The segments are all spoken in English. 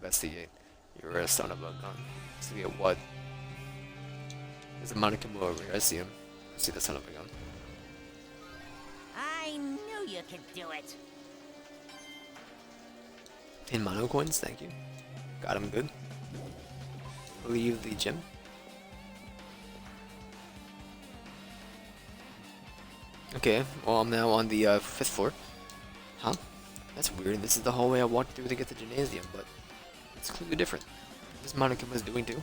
investigate. You're a son of a gun. Investigate what? There's a Monokuma over here. I see him. I see the son of a gun. I knew you could do it. 10 mono coins, thank you. Got him good. Leave the gym. Okay, well I'm now on the 5th floor. Huh? That's weird. This is the hallway I walked through to get to the gymnasium, but it's clearly different. This Monokuma is doing too.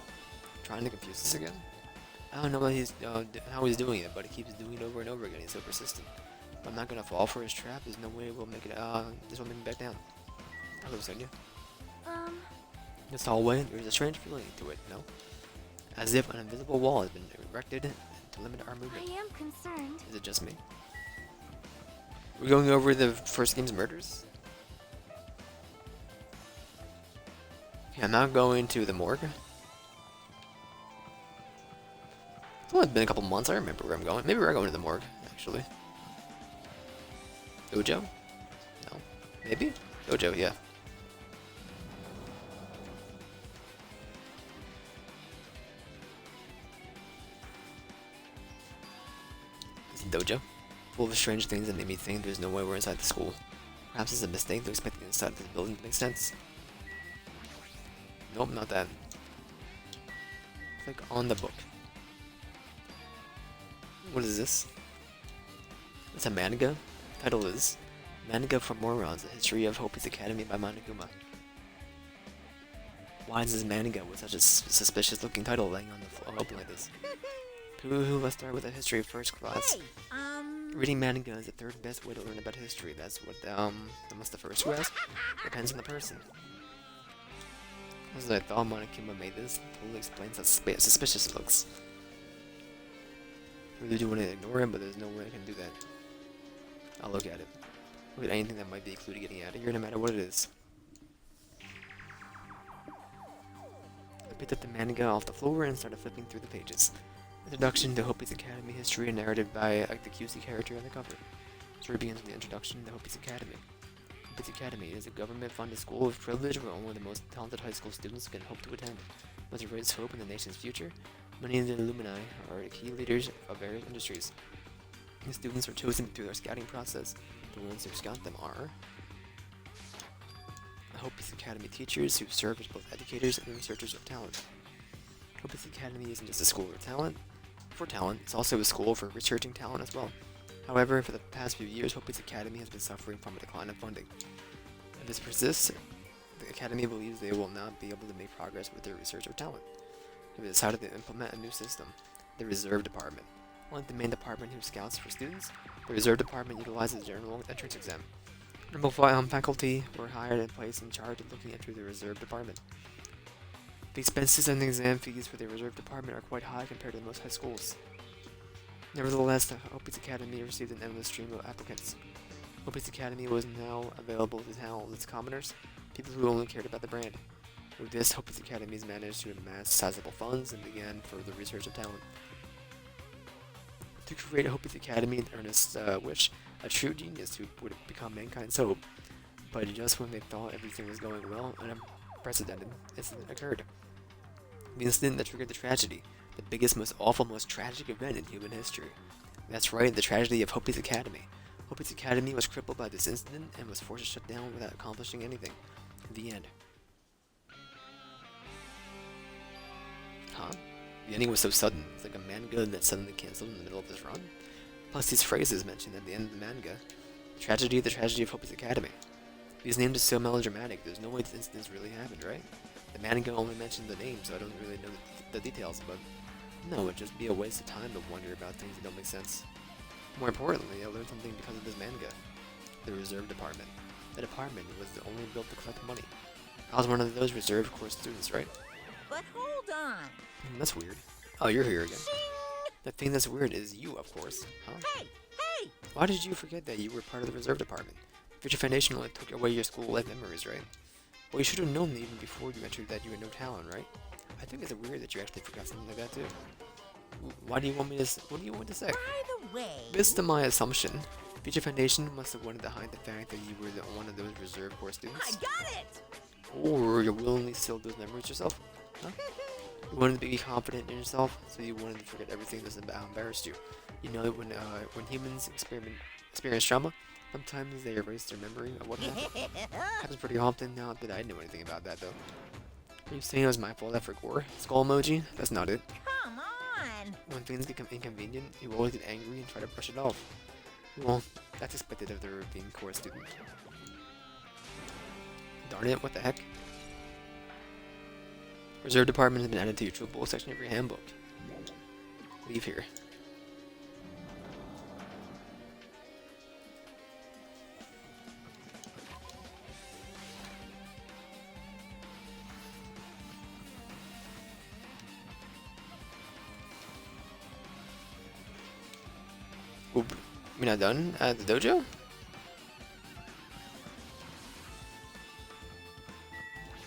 Trying to confuse us again. I don't know what how he's doing it, but he keeps doing it over and over again. He's so persistent. I'm not gonna fall for his trap. There's no way we'll make it. This will make me back down. Hello, Sonia. This hallway, there's a strange feeling to it, no? As if an invisible wall has been erected to limit our movement. I am concerned. Is it just me? We're going over the first game's murders? Okay, I'm now going to the morgue. It's only been a couple months, I remember where I'm going. Maybe we're going to the morgue, actually. Dojo? No. Maybe? Dojo, yeah. This is Dojo. Full of strange things that make me think there's no way we're inside the school. Perhaps it's a mistake to expect the inside of this building to make sense. Nope, not that. Click on the book. What is this? It's a manga. Title is Manga for Morons: A History of Hopi's Academy by Monokuma. Why is this manga with such a suspicious looking title laying on the floor open like this? Pooh, let's start with a history first class. Hey, Reading manga is the third best way to learn about history. That's what, what's the first class? Depends on the person. As I thought Monokuma made this, totally explains how suspicious it looks. I really do want to ignore him, but there's no way I can do that. I'll look at it. Look at anything that might be included getting out of here, no matter what it is. I picked up the manga off the floor and started flipping through the pages. Introduction to Hopi's Academy History and Narrative by the QC character on the cover. Story begins with the introduction to Hopi's Academy. Hopi's Academy is a government-funded school of privilege where only the most talented high school students can hope to attend. But to raise hope in the nation's future, many of the alumni are key leaders of various industries. The students are chosen through their scouting process. The ones who scout them are Hopi's Academy teachers who serve as both educators and researchers of talent. Hopi's Academy isn't just a school for talent, it's also a school for researching talent as well. However, for the past few years, Hopi's Academy has been suffering from a decline of funding. If this persists, the Academy believes they will not be able to make progress with their research of talent. They have decided to implement a new system, the Reserve Department. Unlike the main department who scouts for students, the Reserve Department utilizes the general entrance exam. Number faculty were hired and placed in charge of looking into the Reserve Department. The expenses and exam fees for the Reserve Department are quite high compared to most high schools. Nevertheless, Hopi's Academy received an endless stream of applicants. Hopi's Academy was now available to its commoners, people who only cared about the brand. With this, Hopi's Academy has managed to amass sizable funds and began further research of talent. To create Hopi's Academy, Ernest wished a true genius who would become mankind's hope. But just when they thought everything was going well, an unprecedented incident occurred. The incident that triggered the tragedy, the biggest, most awful, most tragic event in human history. That's right, the tragedy of Hopi's Academy. Hopi's Academy was crippled by this incident and was forced to shut down without accomplishing anything. The end. Huh? The ending was so sudden. It's like a manga that suddenly canceled in the middle of this run. Plus these phrases mentioned at the end of the manga. The tragedy of Hopi's Academy. These names are so melodramatic, there's no way this incident really happened, right? The manga only mentioned the name, so I don't really know the details, but no, it'd just be a waste of time to wonder about things that don't make sense. More importantly, I learned something because of this manga. The Reserve Department. The department was only built to collect money. I was one of those reserve course students, right? but hold on. That's weird. Oh, you're here again. Shing! The thing that's weird is you, of course. Huh? Hey, hey! Why did you forget that you were part of the Reserve Department? Future Foundation only took away your school life memories, right? Well, you should have known even before you entered that you had no talent, right? I think it's weird that you actually forgot something like that too. Why do you want me to? What do you want to say? By the way, Based on my assumption, Future Foundation must have wanted to hide the fact that you were one of those reserve corps I students. got it! Or or you willingly sealed those memories yourself? Huh? You wanted to be confident in yourself, so you wanted to forget everything that embarrassed you. You know that when humans experience trauma, sometimes they erase their memory of what happened. Happens pretty often now that I didn't know anything about that though. Are you saying it was my fault that I forgot? Skull emoji? That's not it. Come on! When things become inconvenient, you always get angry and try to brush it off. Well, that's expected of their being core student. Darn it, what the heck? Reserve department has been added to your troopable section of your handbook. Leave here. Oop. We're not done at the dojo?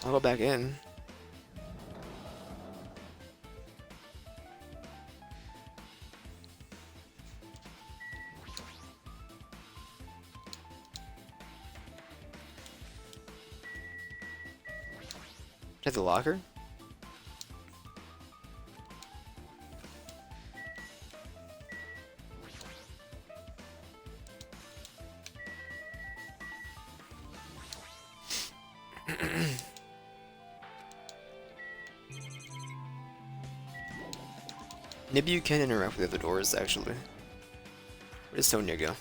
I'll go back in. At the locker? Maybe you can interact with the other doors, actually. Where does Sonia go?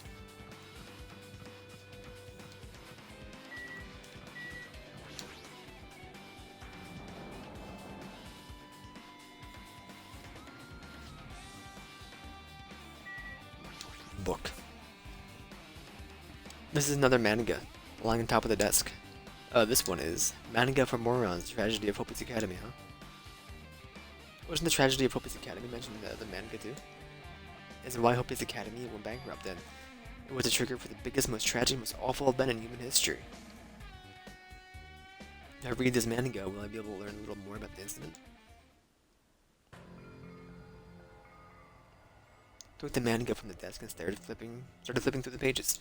Book. This is another manga, lying on top of the desk. This one is Manga for Morons, Tragedy of Hope's Academy, huh? Wasn't the Tragedy of Hope's Academy mentioned in the manga too? Is why Hope's Academy went bankrupt then. It was a trigger for the biggest, most tragic, most awful event in human history. If I read this manga, will I be able to learn a little more about the incident? Took the manga from the desk and started flipping through the pages.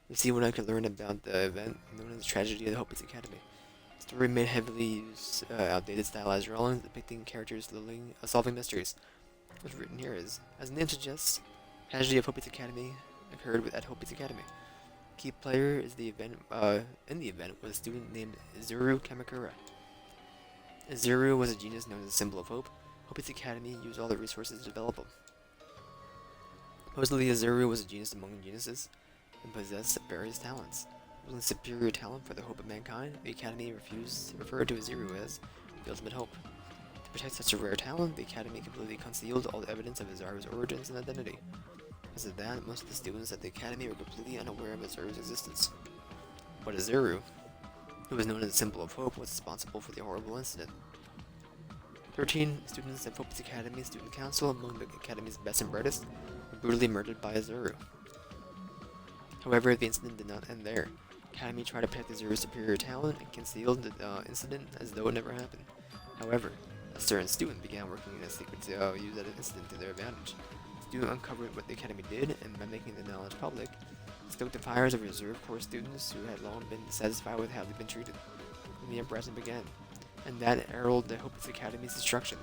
You see what I could learn about the event known as the Tragedy of the Hope's Academy. The story made heavily use outdated stylized drawings depicting characters solving mysteries. What's written here is, as the name suggests, Tragedy of Hope's Academy occurred at Hope's Academy. Key player is in the event was a student named Izuru Kamakura. Izuru was a genius known as a symbol of hope. Hope's Academy used all the resources to develop him. Supposedly, Izuru was a genius among geniuses and possessed various talents. Using superior talent for the hope of mankind, the Academy refused to refer to Izuru as the ultimate hope. To protect such a rare talent, the Academy completely concealed all the evidence of Izuru's origins and identity. Because of that, most of the students at the Academy were completely unaware of Izuru's existence. But Izuru, who was known as a symbol of hope, was responsible for the horrible incident. 13 students at Hope's Academy Student Council, among the Academy's best and brightest, were brutally murdered by Izuru. However, the incident did not end there. The Academy tried to protect Izuru's superior talent and concealed the incident as though it never happened. However, a certain student began working in a secret to use that incident to their advantage. The student uncovered what the Academy did, and by making the knowledge public, stoked the fires of reserve corps students who had long been dissatisfied with how they'd been treated. And the uprising began, and that heralded the Hope's Academy's destruction.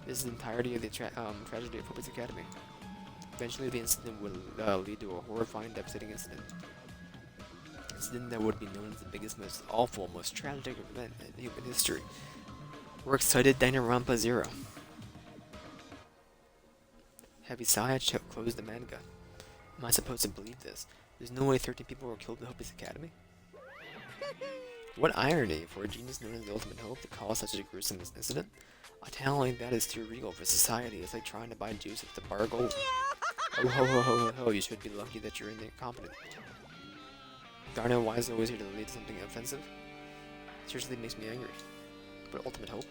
This is the entirety of the tragedy of Hope's Academy. Eventually, the incident would lead to a horrifying, devastating incident. An incident that would be known as the biggest, most awful, most tragic event in human history. We're excited, Danganronpa 0. Heavy sigh, I closed the manga. Am I supposed to believe this? There's no way 13 people were killed in Hope's Academy? What irony for a genius known as the ultimate hope to cause such a gruesome incident. A talent like that is too regal for society. It's like trying to buy juice at the bar of gold. Oh ho ho ho ho, you should be lucky that you're incompetent. Darn it, why is it always here to lead to something offensive? Seriously makes me angry. But ultimate hope?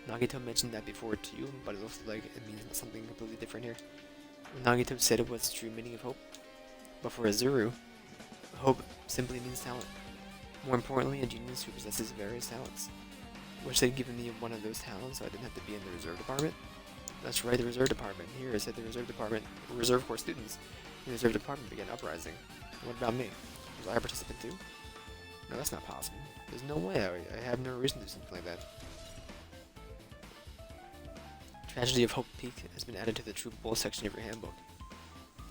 Nagito mentioned that before to you, but it looks like it means something completely different here. Nagito said it was the true meaning of hope. But for Izuru, hope simply means talent. More importantly, a genius who possesses various talents. Wish they'd given me one of those talents so I didn't have to be in the reserve department. That's right, the reserve department. Here, it said the reserve department, reserve corps students in the reserve department began uprising. What about me? Was I a participant too? No, that's not possible. There's no way. I have no reason to do something like that. Tragedy of Hope Peak has been added to the True Bull section of your handbook.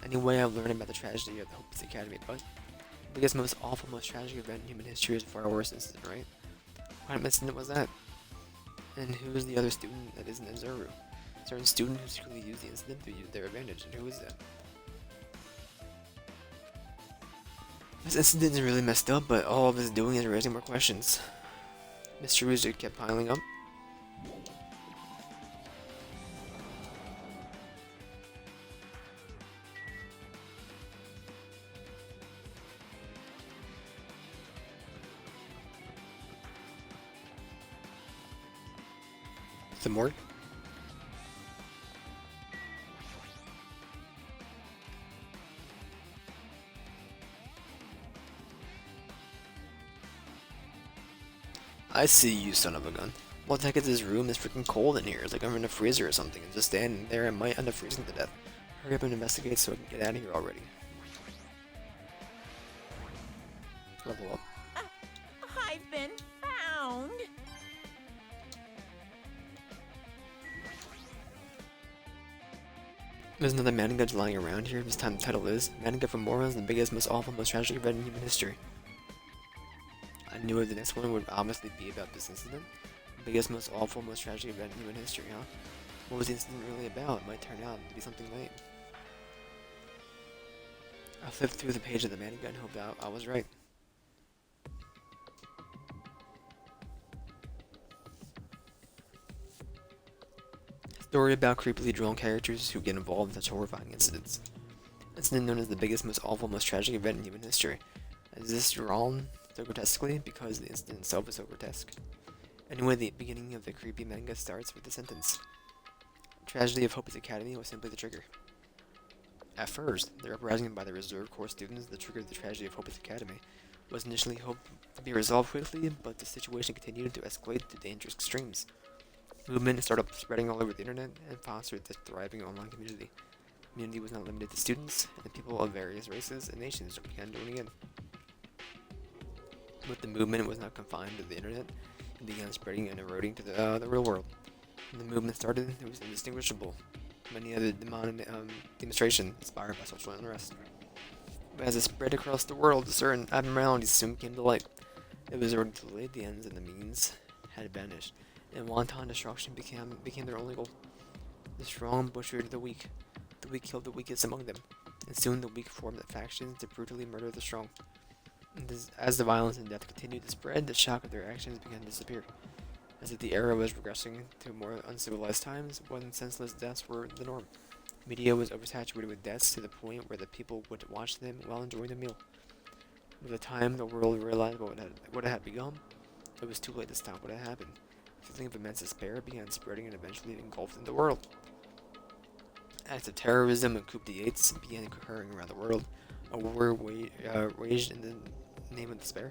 Any way I've learned about the tragedy of the Hope Peak Academy, but the biggest, most awful, most tragic event in human history is a far worse incident, right? What kind of incident was that? And who is the other student that isn't Azuru? A certain student who secretly used the incident to use their advantage, and who is that? This incident is really messed up, but all of it's doing is raising more questions. Mysteries kept piling up. The morgue? I see you, son of a gun. What the heck is this room? It's freaking cold in here. It's like I'm in a freezer or something. And just standing there, I might end up freezing to death. Hurry up and investigate so I can get out of here already. Level up. I've been found. There's another manga lying around here. This time the title is Manga for Morons, the biggest, most awful, most tragic event in human history. I knew the next one would obviously be about this incident. The biggest, most awful, most tragic event in human history, huh? What was the incident really about? It might turn out to be something lame. I flipped through the page of the manga and hoped I was right. Story about creepily drawn characters who get involved in such horrifying incidents. Incident known as the biggest, most awful, most tragic event in human history. Is this drawn so grotesquely because the incident itself is so grotesque? Anyway, the beginning of the creepy manga starts with the sentence. Tragedy of Hope's Academy was simply the trigger. At first, the uprising by the reserve corps students that triggered the tragedy of Hope's Academy was initially hoped to be resolved quickly, but the situation continued to escalate to dangerous extremes. Movement started spreading all over the internet and fostered this thriving online community. The community was not limited to students, and people of various races and nations began joining in. But the movement was not confined to the internet, and began spreading and eroding to the real world. When the movement started, it was indistinguishable from any other demonstration inspired by social unrest. But as it spread across the world, certain abnormalities soon came to light. It was already too late. The ends and the means had vanished, and wanton destruction became their only goal. The strong butchered the weak killed the weakest among them, and soon the weak formed factions to brutally murder the strong. As the violence and death continued to spread, the shock of their actions began to disappear. As if the era was regressing to more uncivilized times, when senseless deaths were the norm. Media was oversaturated with deaths to the point where the people would watch them while enjoying the meal. By the time the world realized what had begun, it was too late to stop what had happened. A feeling of immense despair began spreading and eventually engulfed the world. Acts of terrorism and coup d'etats began occurring around the world. A war waged in the name of despair.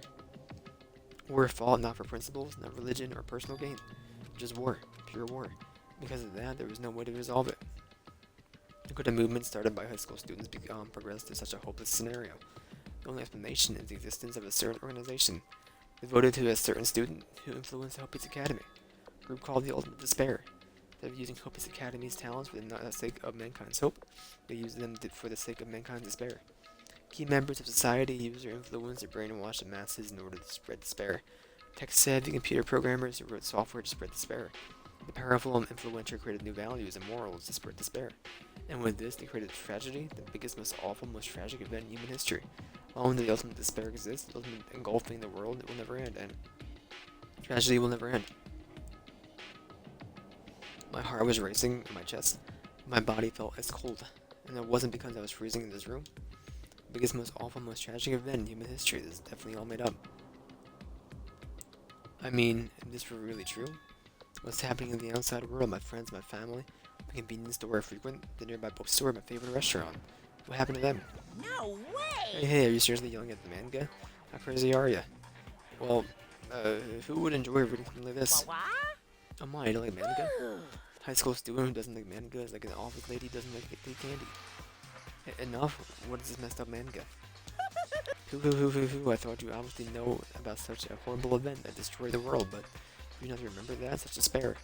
War fought not for principles, not religion or personal gain, just war, pure war. Because of that, there was no way to resolve it. The Good movement started by high school students progressed to such a hopeless scenario. The only explanation is the existence of a certain organization devoted to a certain student who influenced Hope's Academy, a group called the Ultimate Despair. Instead of using Hope's Academy's talents for the sake of mankind's hope, they used them for the sake of mankind's despair. Key members of society use their influence to brainwash the masses in order to spread despair. Tech-savvy computer programmers who wrote software to spread despair. The powerful and influential created new values and morals to spread despair. And with this, they created tragedy, the biggest, most awful, most tragic event in human history. Long as the ultimate despair exists, the ultimate engulfing the world, it will never end, and tragedy will never end. My heart was racing in my chest. My body felt ice cold, and it wasn't because I was freezing in this room. The biggest, most awful, most tragic event in human history. This is definitely all made up. I mean, if this were really true, what's happening in the outside world, my friends, my family, the convenience store I frequent, the nearby bookstore, my favorite restaurant. What happened to them? No way! Hey, are you seriously yelling at the manga? How crazy are you? Well, who would enjoy reading something like this? What? Oh my, you don't like manga? High school student who doesn't like manga is like an office lady who doesn't like candy. Enough? What is this messed up manga? I thought you obviously know about such a horrible event that destroyed the world, but do you not remember that? Such despair.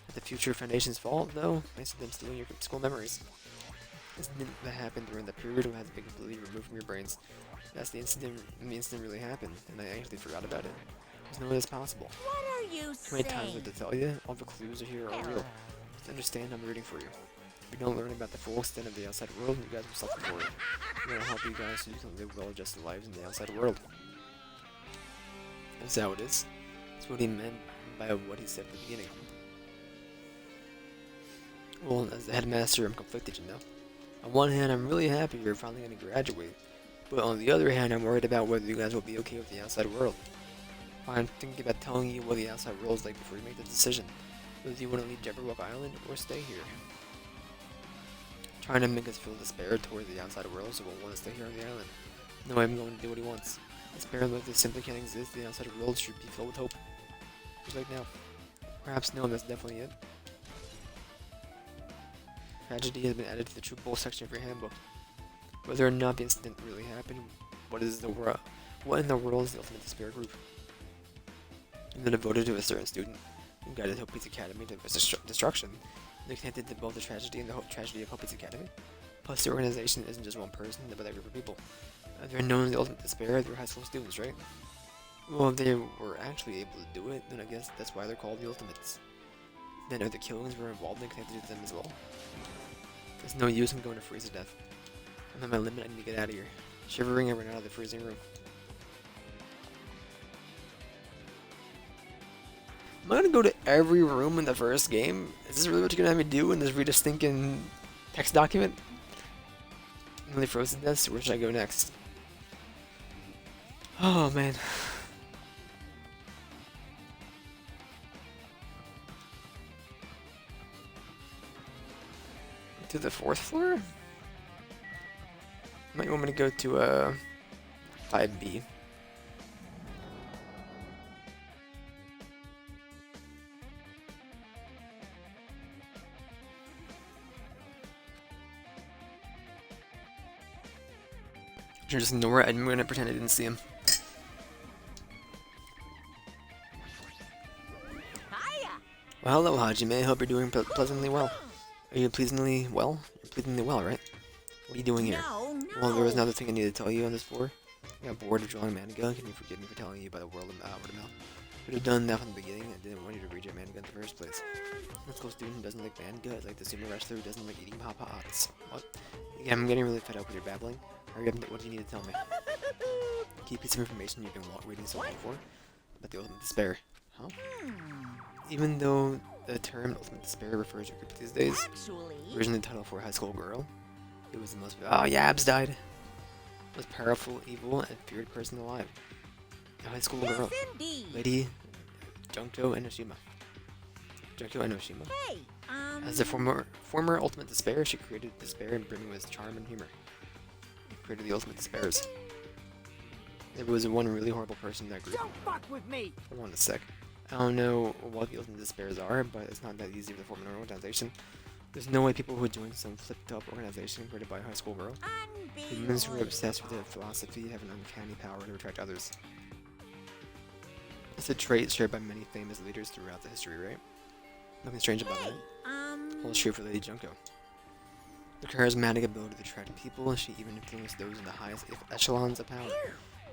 At the future Foundation's fault, though, thanks to them stealing your school memories. Incident that happened during the period has been completely removed from your brains. That's the incident really happened, and I actually forgot about it. There's no way that's possible. What are you How many times do I have saying? to tell you? All the clues are here are real. Just understand I'm rooting for you. If you don't learn about the full extent of the outside world, you guys will suffer for it. I'm gonna help you guys so you can live well-adjusted lives in the outside world. That's how it is. That's what he meant by what he said at the beginning. Well, as the headmaster, I'm conflicted, you know. On one hand, I'm really happy you're finally gonna graduate, but on the other hand, I'm worried about whether you guys will be okay with the outside world. I'm thinking about telling you what the outside world is like before you make the decision, whether you want to leave Jabberwock Island or stay here. Trying to make us feel despair toward the outside world so we'll want to stay here on the island. No, I'm going to do what he wants. Despair that this simply can't exist, the outside world should be filled with hope. Just like now. Perhaps no, that's definitely it. Tragedy has been added to the True Bowl section of your handbook. Whether or not the incident really happened, what in the world is the ultimate despair group? And then devoted to a certain student who guided Hope's Academy to its destruction. They're connected to both the tragedy and the tragedy of Hope's Academy. Plus, the organization isn't just one person, but a group of people. They're known as the ultimate despair. They're high school students, right? Well, if they were actually able to do it, then I guess that's why they're called the Ultimates. Then other killings were involved and connected to them as well. There's no use in going to freeze to death. I'm at my limit, I need to get out of here. Shivering, I ran out of the freezing room. Am I gonna go to every room in the first game? Is this really what you're gonna have me do and just read a stinking text document? I'm really frozen to death, so where should I go next? Oh man. To the 4th floor? Might want me to go to 5B. Should just ignore it. I'm gonna pretend I didn't see him. Hiya. Well, hello, Hajime. Hope you're doing pleasantly well. Are you pleasantly well? You're pleasantly well, right? What are you doing here? No, no. Well, there was another thing I need to tell you on this floor. I got bored of drawing manga. Can you forgive me for telling you about the word of mouth? Could have done that from the beginning. I didn't want you to read your manga in the first place. Let's go student who doesn't like manga is like the sumo wrestler who doesn't like eating Pop-Tarts. What? Yeah, I'm getting really fed up with your babbling. Hurry up, what do you need to tell me? Key piece of information you've been waiting so long for? About the ultimate despair. Huh? Even though the term ultimate despair refers to a group these days, Actually, originally titled for a high school girl, it was the most— oh, Yabs died! Most powerful, evil, and feared person alive. A high school girl. yes, indeed. Lady Junko Enoshima. Junko Enoshima. Hey, As the former ultimate despair, she created despair and brimming with charm and humor. She created the ultimate despairs. There was one really horrible person in that group. Don't fuck with me! Hold on a sec. I don't know what the ultimate despairs are, but it's not that easy to form an organization. There's no way people who would join some flipped-up organization created by a high school girl. Humans who are obsessed with their philosophy have an uncanny power to attract others. It's a trait shared by many famous leaders throughout the history, right? Nothing strange about that. Holds true for Lady Junko. Her charismatic ability to attract people, she even influenced those in the highest echelons of power.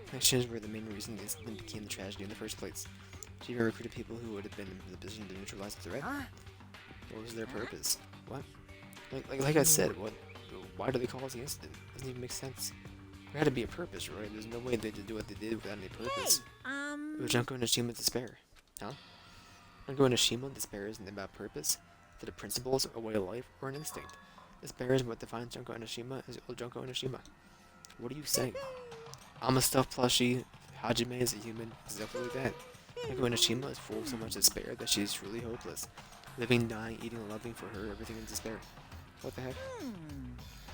Connections were the main reason the incident became the tragedy in the first place. She even recruited people who would have been in the position to neutralize the threat. What was their purpose? What? Like I said, what? Why do they call it the incident? Doesn't even make sense. There had to be a purpose, right? There's no way they could do what they did without any purpose. It was Junko Enoshima despair. Huh? Junko Enoshima despair isn't about purpose. Is it a principles, a way of life, or an instinct? Despair is what defines Junko Enoshima as Junko Enoshima. What are you saying? I'm a stuffed plushie. Hajime is a human. Exactly like that. Junko Enoshima is full of so much despair that she's truly hopeless. Living, dying, eating, and loving for her, everything in despair. What the heck?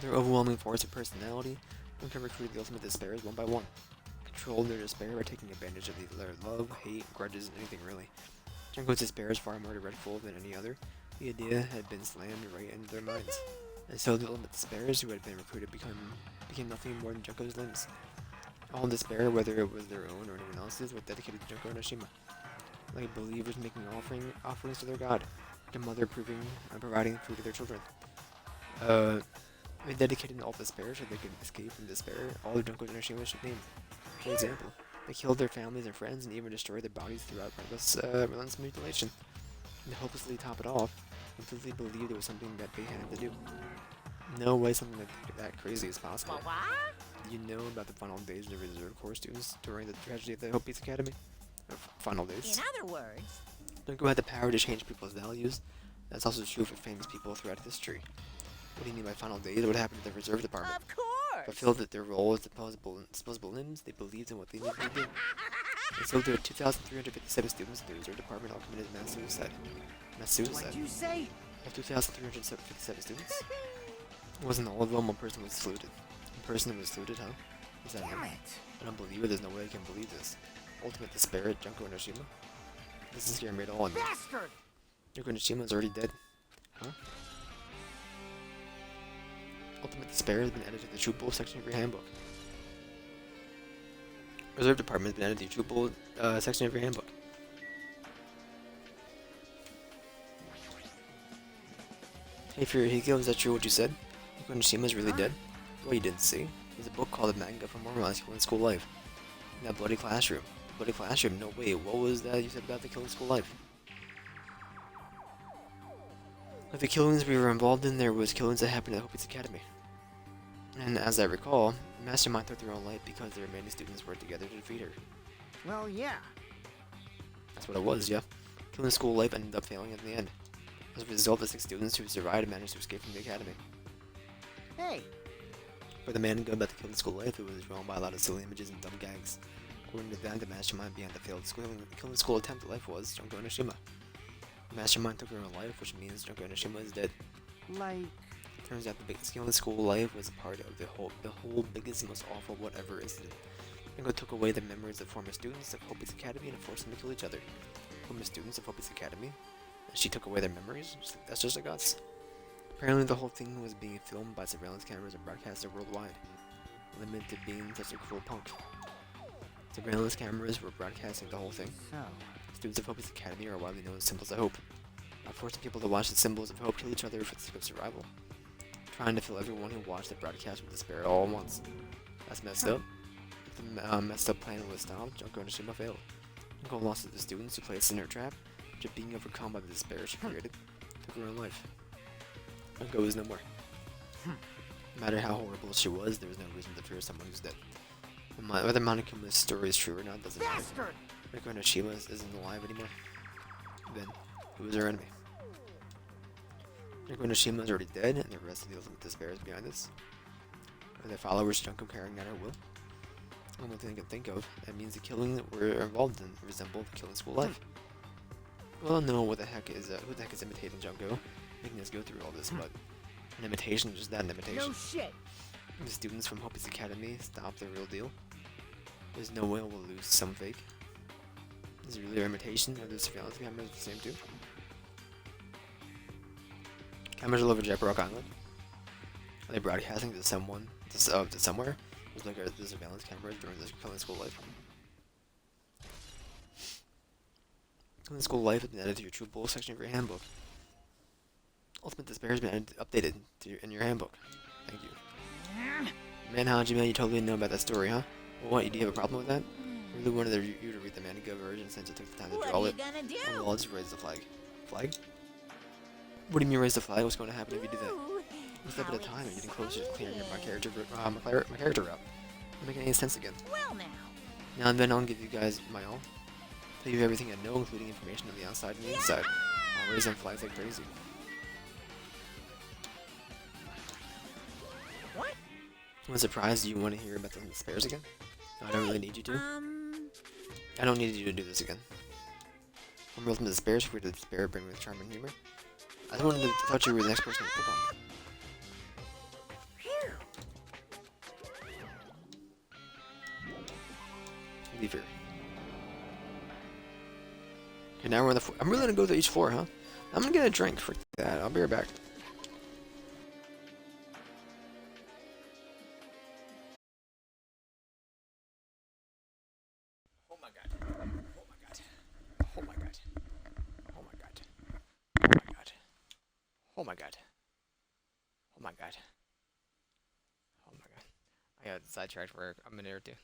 Their overwhelming force of personality, one can recruit the ultimate despairs one by one. Control their despair by taking advantage of their love, hate, grudges, anything really. Junko's despair is far more dreadful than any other. The idea had been slammed right into their minds. And so the ultimate despairs who had been recruited became nothing more than Junko's limbs. All in despair, whether it was their own or anyone else's, were dedicated to Junko and Ashima. Like believers making offerings to their god, like a mother providing food to their children. They dedicated all despair so they could escape from despair. All of Junko and Ashima's should name. For example, they killed their families and friends and even destroyed their bodies throughout relentless mutilation. And to hopelessly top it off, completely believed it was something that they had to do. No way something that crazy is possible. You know about the final days of the reserve corps students during the tragedy of the Hope Peace Academy? Final days. In other words, Junko had the power to change people's values. That's also true for famous people throughout history. What do you mean by final days? What happened to the reserve department? of course. Fulfilled their role as disposable limbs, they believed in what they needed to do. And so there were 2,357 students in the reserve department all committed mass suicide. Mass suicide? What'd you say? Of 2,357 students? It wasn't all of them, one person was saluted. One person was saluted, huh? Is that Damn enough? it. I don't believe it, there's no way I can believe this. Ultimate despair at Junko and Ashima? This is scaring me at all. Bastard! Junko and Ashima is already dead. Huh? Ultimate despair has been added to the Chupo section of your handbook. Reserve department has been added to the Chupo section of your handbook. Hey Furihiko, is that true what you said? Junko and Ashima is really dead? Well, you didn't see. There's a book called The Manga for Normalized Killing School Life. In that bloody classroom. Bloody classroom? No way. What was that you said about the killing school life? Like the killings we were involved in, there was killings that happened at Hope Peace Academy. And as I recall, Mastermind took their own life because their remaining students worked together to defeat her. Well, yeah. That's what it was, yeah. Killing school life ended up failing in the end. As a result, the 6 students who survived managed to escape from the academy. Hey. For the man about the killing school life, it was drawn by a lot of silly images and dumb gags. According to that, the mastermind behind the failed killing school attempt at life was Junko and Ashima. The mastermind took her own life, which means Junko and Ashima is dead. Like... Turns out the biggest killing school life was a part of the whole biggest, most awful whatever incident. Junko took away the memories of former students of Hope Peace Academy and forced them to kill each other. Former students of Hope Peace Academy? And she took away their memories? That's just like us. Apparently the whole thing was being filmed by surveillance cameras and broadcasted worldwide. Limited to being such a cruel punk. Surveillance cameras were broadcasting the whole thing. So... Students of Hope Peace Academy are widely known as symbols of hope. Forcing people to watch the symbols of hope kill each other for the sake of survival. Trying to fill everyone who watched the broadcast with despair all at once. That's messed up. If the messed up plan was stopped, Junko and Ashima failed. Junko lost to the students who placed in her trap, after being overcome by the despair she created, took her own life. Junko is no more. No matter how horrible she was, there was no reason to fear someone who's dead. Whether Monikuma's story is true or not doesn't matter. Junko and Ashima isn't alive anymore. Then, who is our enemy? Junko and Ashima is already dead, and the rest of the ultimate despair is behind us. Are their followers Junko carrying out her will? Only thing I can think of, that means the killing that we're involved in resembled the killing school life. Well, no, who the heck is imitating Junko, making us go through all this, but an imitation is just that, an imitation. No shit. The students from Hope Peace Academy stopped the real deal. There's no way we'll lose some fake. Is it really an imitation? Are the surveillance cameras the same too? Cameras all over Jack-Rock Island? Are they broadcasting to someone, to somewhere? It's like the surveillance cameras during this killing school life. Killing school life has been added to your True Bull section of your handbook. Ultimate despair has been updated in your handbook. Thank you. Man, Hajime, you totally know about that story, huh? Well, what, do you have a problem with that? I really wanted you to read the manga version since you took the time to draw it. What are you gonna do? Well, I'll just raise the flag. Flag? What do you mean raise the flag? What's going to happen if you do that? Ooh, One step at a how time, you're getting closer to clearing exciting. my character route. Not making any sense again. Well now. Now and then I'll give you guys my all. Tell you everything I know, including information on the outside and the inside. I'll raise them flags like crazy. What? I'm surprised you want to hear about the spares again. No, I don't really need you to. I don't need you to do this again. From Ultimate Despair, free to despair, bring with charm and humor. I thought you were the next person to click on. Phew. Leave here. Okay, now we're on the floor. I'm really gonna go to each floor, huh? I'm gonna get a drink for that. I'll be right back. Oh my god. Oh my god. Oh my god. I got sidetracked for a minute or two.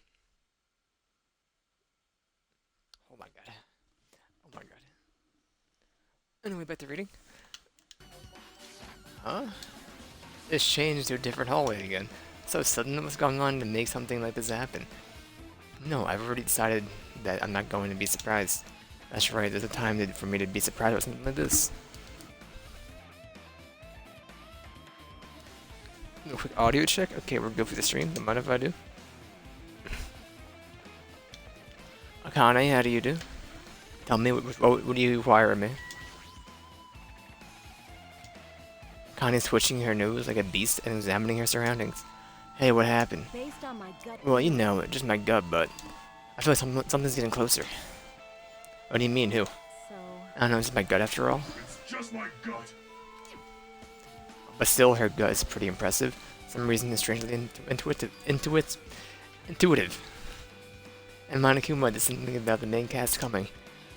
Oh my god. Oh my god. Anyway, back to reading. Huh? It's changed to a different hallway again. So sudden, what's going on to make something like this happen? No, I've already decided that I'm not going to be surprised. That's right, there's a time for me to be surprised about something like this. A quick audio check? Okay, we're good for the stream. Don't mind if I do. Akane, how do you do? Tell me, what do you require of me? Akane's twitching her nose like a beast and examining her surroundings. Hey, what happened? Based on my gut Well, you know it, just my gut, but I feel like something's getting closer. What do you mean, who? so I don't know, it's just my gut after all. It's just my gut. But still, her gut is pretty impressive. For some reason, it's strangely intuitive. And Monokuma did something about the main cast coming.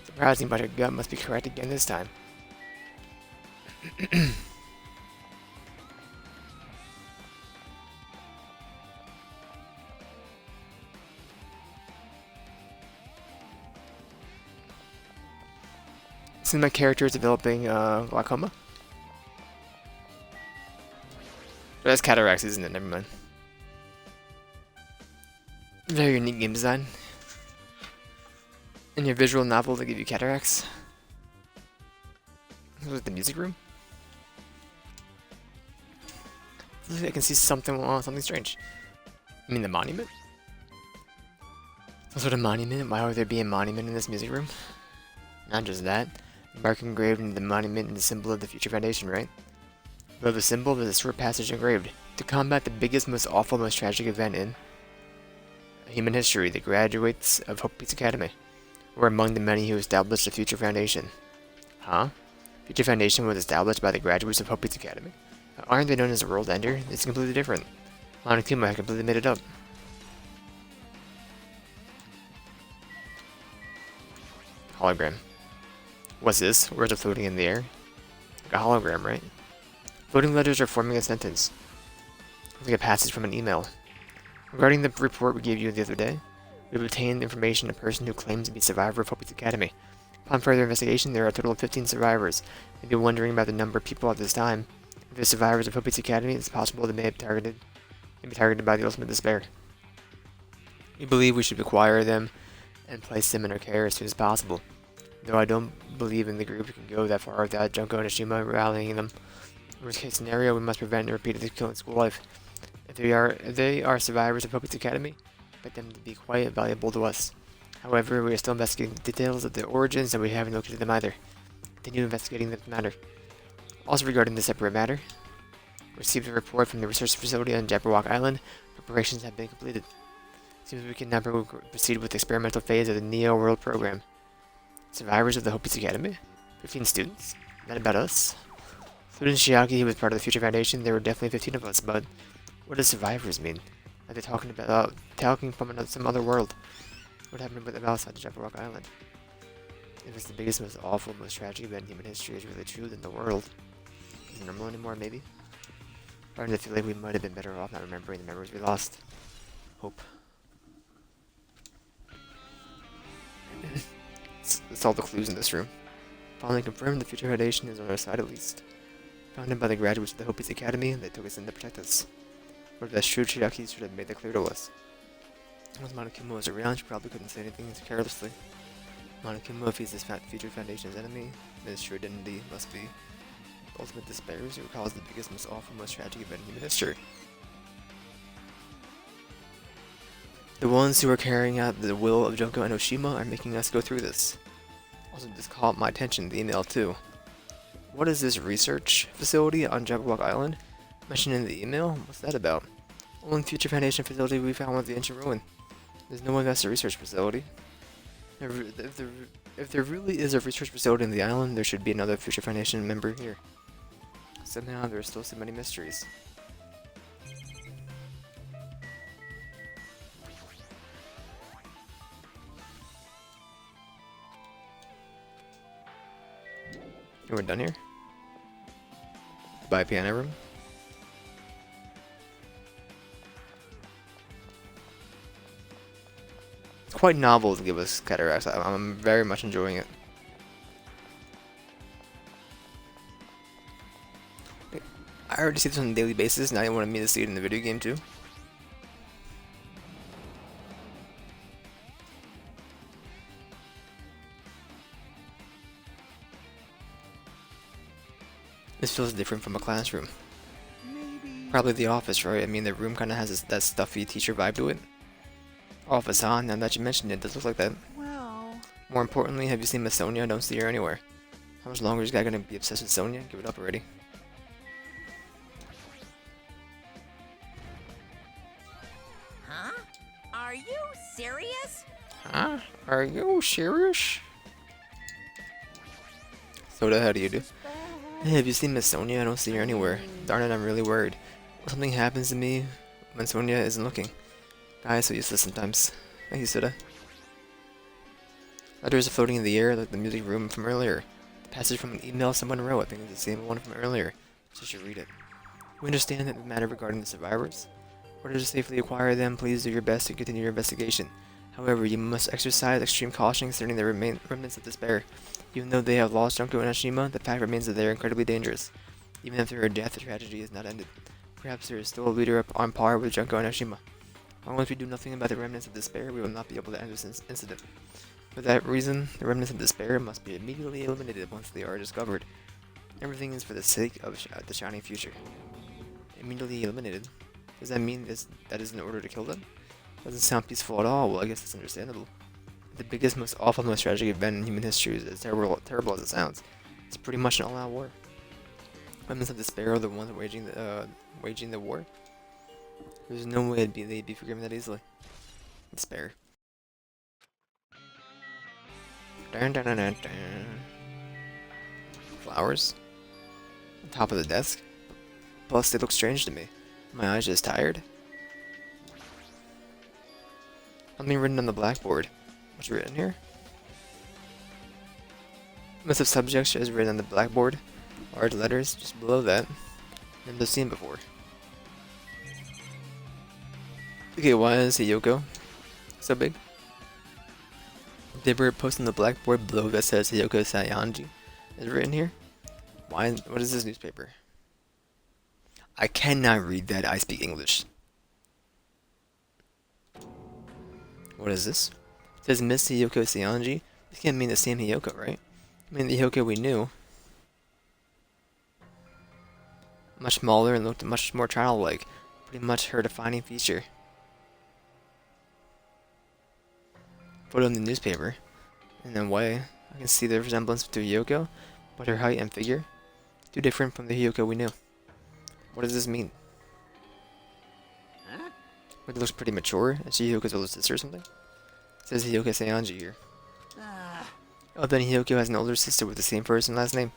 Surprising, but her gut must be correct again this time. Since my character is developing glaucoma. That's cataracts, isn't it? Never mind. Very unique game design. In your visual novel, they give you cataracts. Was it the music room? Looks like I can see something strange. You mean the monument? Some sort of monument? Why would there be a monument in this music room? Not just that. The mark engraved into the monument is the symbol of the Future Foundation, right? Above the symbol, there's a short passage engraved. To combat the biggest, most awful, most tragic event in human history, the graduates of Hope Peace Academy were among the many who established the Future Foundation. Huh? Future Foundation was established by the graduates of Hope Peace Academy? Aren't they known as the World Ender? It's completely different. Monokuma had completely made it up. Hologram. What's this? Words are floating in the air? Like a hologram, right? Floating letters are forming a sentence. Looks like a passage from an email. Regarding the report we gave you the other day, we've obtained information on a person who claims to be a survivor of Hope Peace Academy. Upon further investigation, there are a total of 15 survivors. If you're wondering about the number of people at this time, if they're survivors of Hope Peace Academy, it's possible they may be targeted by the ultimate despair. We believe we should acquire them and place them in our care as soon as possible. Though I don't believe in the group can go that far without Junko and Ashima rallying them. Worst case scenario, we must prevent a repeated killing school life. If they are survivors of Hope Peace Academy, expect them to be quite valuable to us. However, we are still investigating the details of their origins and we haven't located them either. Continue investigating this matter. Also regarding the separate matter, we received a report from the research facility on Jabberwock Island. Preparations have been completed. Seems we can now proceed with the experimental phase of the Neo World program. Survivors of the Hope Peace Academy? 15 students? Is that about us? Including Shiaki, was part of the Future Foundation, there were definitely 15 of us, but what does survivors mean? Are they talking from some other world? What happened with them outside Jabberwock Island? If it's the biggest, most awful, most tragic event in human history is really true, then the world isn't normal anymore, maybe? Starting to feel like we might have been better off not remembering the memories we lost. Hope. That's all the clues in this room. Finally confirmed, the Future Foundation is on our side at least. Founded by the graduates of the Hope Peace Academy, they took us in to protect us. Or if that's true, Chiaki should have made that clear to us. Once Monokuma was around, she probably couldn't say anything carelessly. Monokuma, if he's this Future Foundation's enemy, then his true identity must be ultimate despairs who caused the biggest, most awful, most tragic event in human history. The ones who are carrying out the will of Junko and Oshima are making us go through this. Also, this caught my attention, the email too. What is this research facility on Jabberwock Island? Mentioned in the email? What's that about? Only Future Foundation facility we found was the ancient ruin. There's no investor research facility. If there really is a research facility on the island, there should be another Future Foundation member here. Somehow, there are still so many mysteries. We're done here? by piano room. It's quite novel to give us cataracts. I'm very much enjoying it. I already see this on a daily basis, now I wanted me to see it in the video game too. This feels different from a classroom. Maybe. Probably the office, right? I mean, the room kind of has that stuffy teacher vibe to it. Office, huh? Now that you mentioned it, does look like that. Well. More importantly, have you seen Miss Sonia? I don't see her anywhere. How much longer is this guy gonna be obsessed with Sonia? Give it up already. Huh? Are you serious? Huh? Are you serious? Soda, how do you do? Hey, have you seen Miss Sonia? I don't see her anywhere. Darn it, I'm really worried. What if something happens to me when Sonia isn't looking? Guys, so useless sometimes. Thank you, Soda. Letters are floating in the air like the music room from earlier. The passage from an email someone wrote, I think it's the same one from earlier. So you should read it. We understand that the matter regarding the survivors. In order to safely acquire them, please do your best to continue your investigation. However, you must exercise extreme caution concerning the remnants of despair. Even though they have lost Junko and Ashima, the fact remains that they are incredibly dangerous. Even after her death, the tragedy is not ended. Perhaps there is still a leader up on par with Junko and Ashima. As long as we do nothing about the remnants of despair, we will not be able to end this incident. For that reason, the remnants of despair must be immediately eliminated once they are discovered. Everything is for the sake of the shining future. Immediately eliminated? Does that mean that is in order to kill them? Doesn't sound peaceful at all. Well, I guess it's understandable. The biggest, most awful, most tragic event in human history is as terrible as it sounds. It's pretty much an all-out war. Remnants of despair are the ones waging the war. There's no way they'd be forgiven that easily. Despair. Dun, dun, dun, dun, dun. Flowers? On top of the desk? Plus, they look strange to me. My eyes just tired? Something written on the blackboard. What's written here? List of subjects is written on the blackboard. Large letters just below that. Never seen before. Okay, why is Hiyoko so big? They were posting the blackboard below that says Hiyoko Sayanji is written here. Why? What is this newspaper? I cannot read that. I speak English. What is this? It says Miss Hiyoko Sayanji. This can't mean the same Hiyoko, right? I mean the Hiyoko we knew. Much smaller and looked much more childlike. Pretty much her defining feature. Photo in the newspaper. In a way, I can see the resemblance to Hiyoko, but her height and figure, too different from the Hiyoko we knew. What does this mean? Huh? It looks pretty mature. Is she Hiyoko's older sister or something? It says Hiyoko Sayanji here. Oh, then Hiyoko has an older sister with the same first and last name.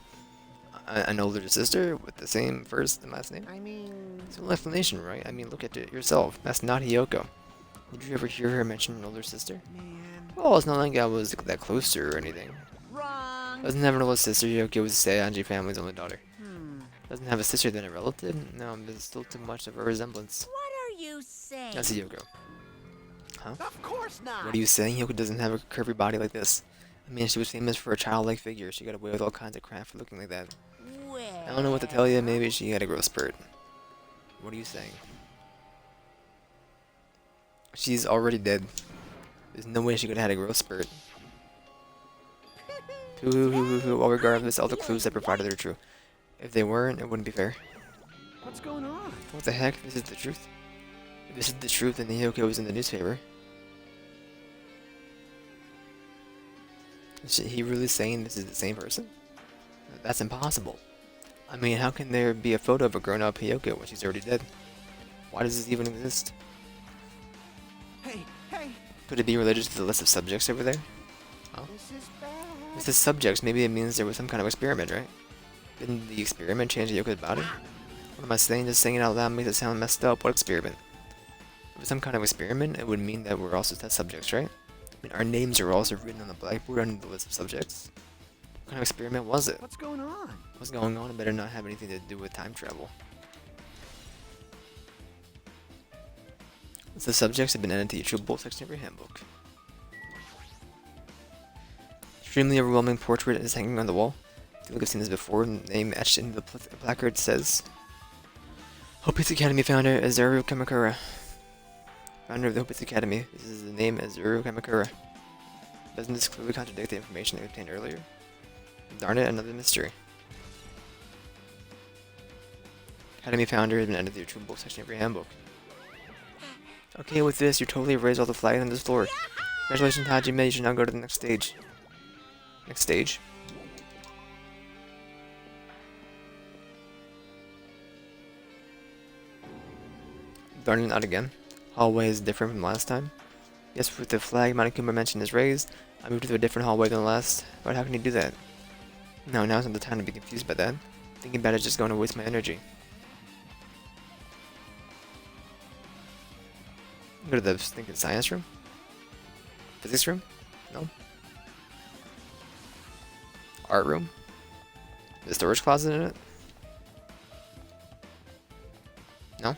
An older sister with the same first and last name? I mean. It's an explanation, right? I mean, look at it yourself. That's not Hiyoko. Did you ever hear her mention an older sister? Man. Well, it's not like I was that close to her or anything. Wrong. Doesn't have an older sister. Hiyoko was the Sayanji family's only daughter. Hmm. Doesn't have a sister then a relative? No, there's still too much of a resemblance. What are you saying? That's Hiyoko. Huh? Of course not. What are you saying? Hiyoko doesn't have a curvy body like this. I mean, she was famous for a childlike figure. She got away with all kinds of crap for looking like that. Well, I don't know what to tell you. Maybe she had a growth spurt. What are you saying? She's already dead. There's no way she could have had a growth spurt. Well, regardless, all the clues I provided are true. If they weren't, it wouldn't be fair. What's going on? What the heck? This is the truth. If this is the truth, then the Hiyoko was in the newspaper. Is he really saying this is the same person? That's impossible. I mean, how can there be a photo of a grown-up Hiyoko when she's already dead? Why does this even exist? Hey, hey. Could it be related to the list of subjects over there? Oh. This is bad. This is subjects. Maybe it means there was some kind of experiment, right? Didn't the experiment change Hiyoko's body? What am I saying? Just saying it out loud makes it sound messed up. What experiment? If it was some kind of experiment, it would mean that we're also test subjects, right? I mean, our names are also written on the blackboard under the list of subjects. What kind of experiment was it? What's going on? What's going on? It better not have anything to do with time travel. The subjects have been added to each bolt section of your handbook. Extremely overwhelming portrait is hanging on the wall. I feel like I've seen this before. Name etched into the placard says, Hope's Academy founder, Azuru Kamakura. Founder of the Hope's Academy. This is the name Azuru Kamakura. Doesn't this clearly contradict the information I obtained earlier? Darn it, another mystery. Academy founder has been added to your bolt section of your handbook. Okay, with this, you totally erased all the flags on this floor. Congratulations, Hajime, you should now go to the next stage. Next stage. Darn it, not again. Hallway is different from last time. Yes, with the flag Monokuma mentioned is raised, I moved to a different hallway than the last. But how can you do that? No, now's not the time to be confused by that. Thinking about it is just going to waste my energy. Go to the stinking science room? Physics room? No. Art room? The storage closet in it? No.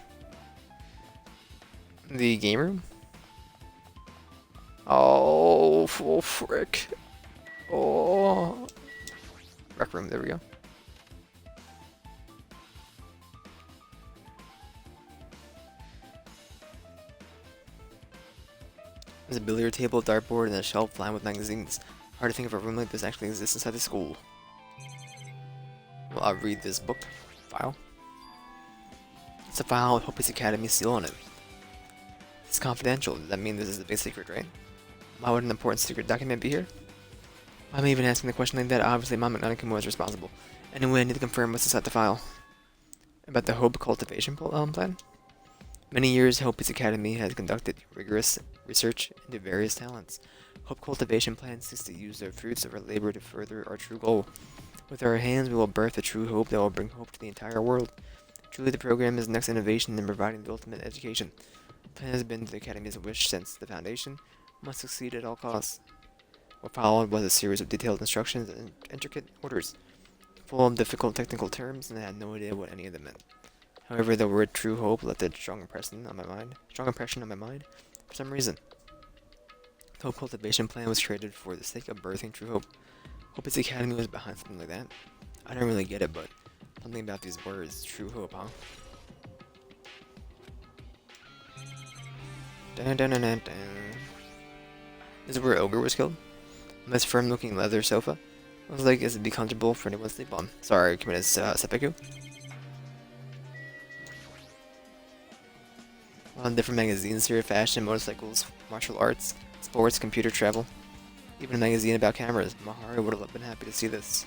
The game room? Oh, full frick. Oh. Rec room, there we go. There's a billiard table, dartboard, and a shelf lined with magazines. Hard to think of a room like this actually exists inside the school. Well, I'll read this book file. It's a file with Hope's Academy seal on it. It's confidential. Does that mean this is a big secret, right? Why would an important secret document be here? Why am I even asking the question like that? Obviously, Mom McNonaghy was responsible. Anyway, I need to confirm what's inside the file. About the Hope cultivation plan? Many years, Hope's Academy has conducted rigorous research into various talents. Hope cultivation plan seeks to use the fruits of our labor to further our true goal. With our hands, we will birth a true hope that will bring hope to the entire world. Truly, the program is the next innovation in providing the ultimate education. The plan has been the Academy's wish since the foundation must succeed at all costs. What followed was a series of detailed instructions and intricate orders, full of difficult technical terms, and I had no idea what any of them meant. However, the word true hope left a strong impression on my mind for some reason. The Hope cultivation plan was created for the sake of birthing true hope. Hope's Academy was behind something like that. I don't really get it, but something about these words, true hope, huh? Dun, dun, dun, dun, dun. This is where Ogre was killed. A nice firm-looking leather sofa. Looks like it'd be comfortable for anyone to sleep on. Sorry, committed seppuku. A lot of different magazines here: fashion, motorcycles, martial arts, sports, computer, travel. Even a magazine about cameras. Mahari would have been happy to see this.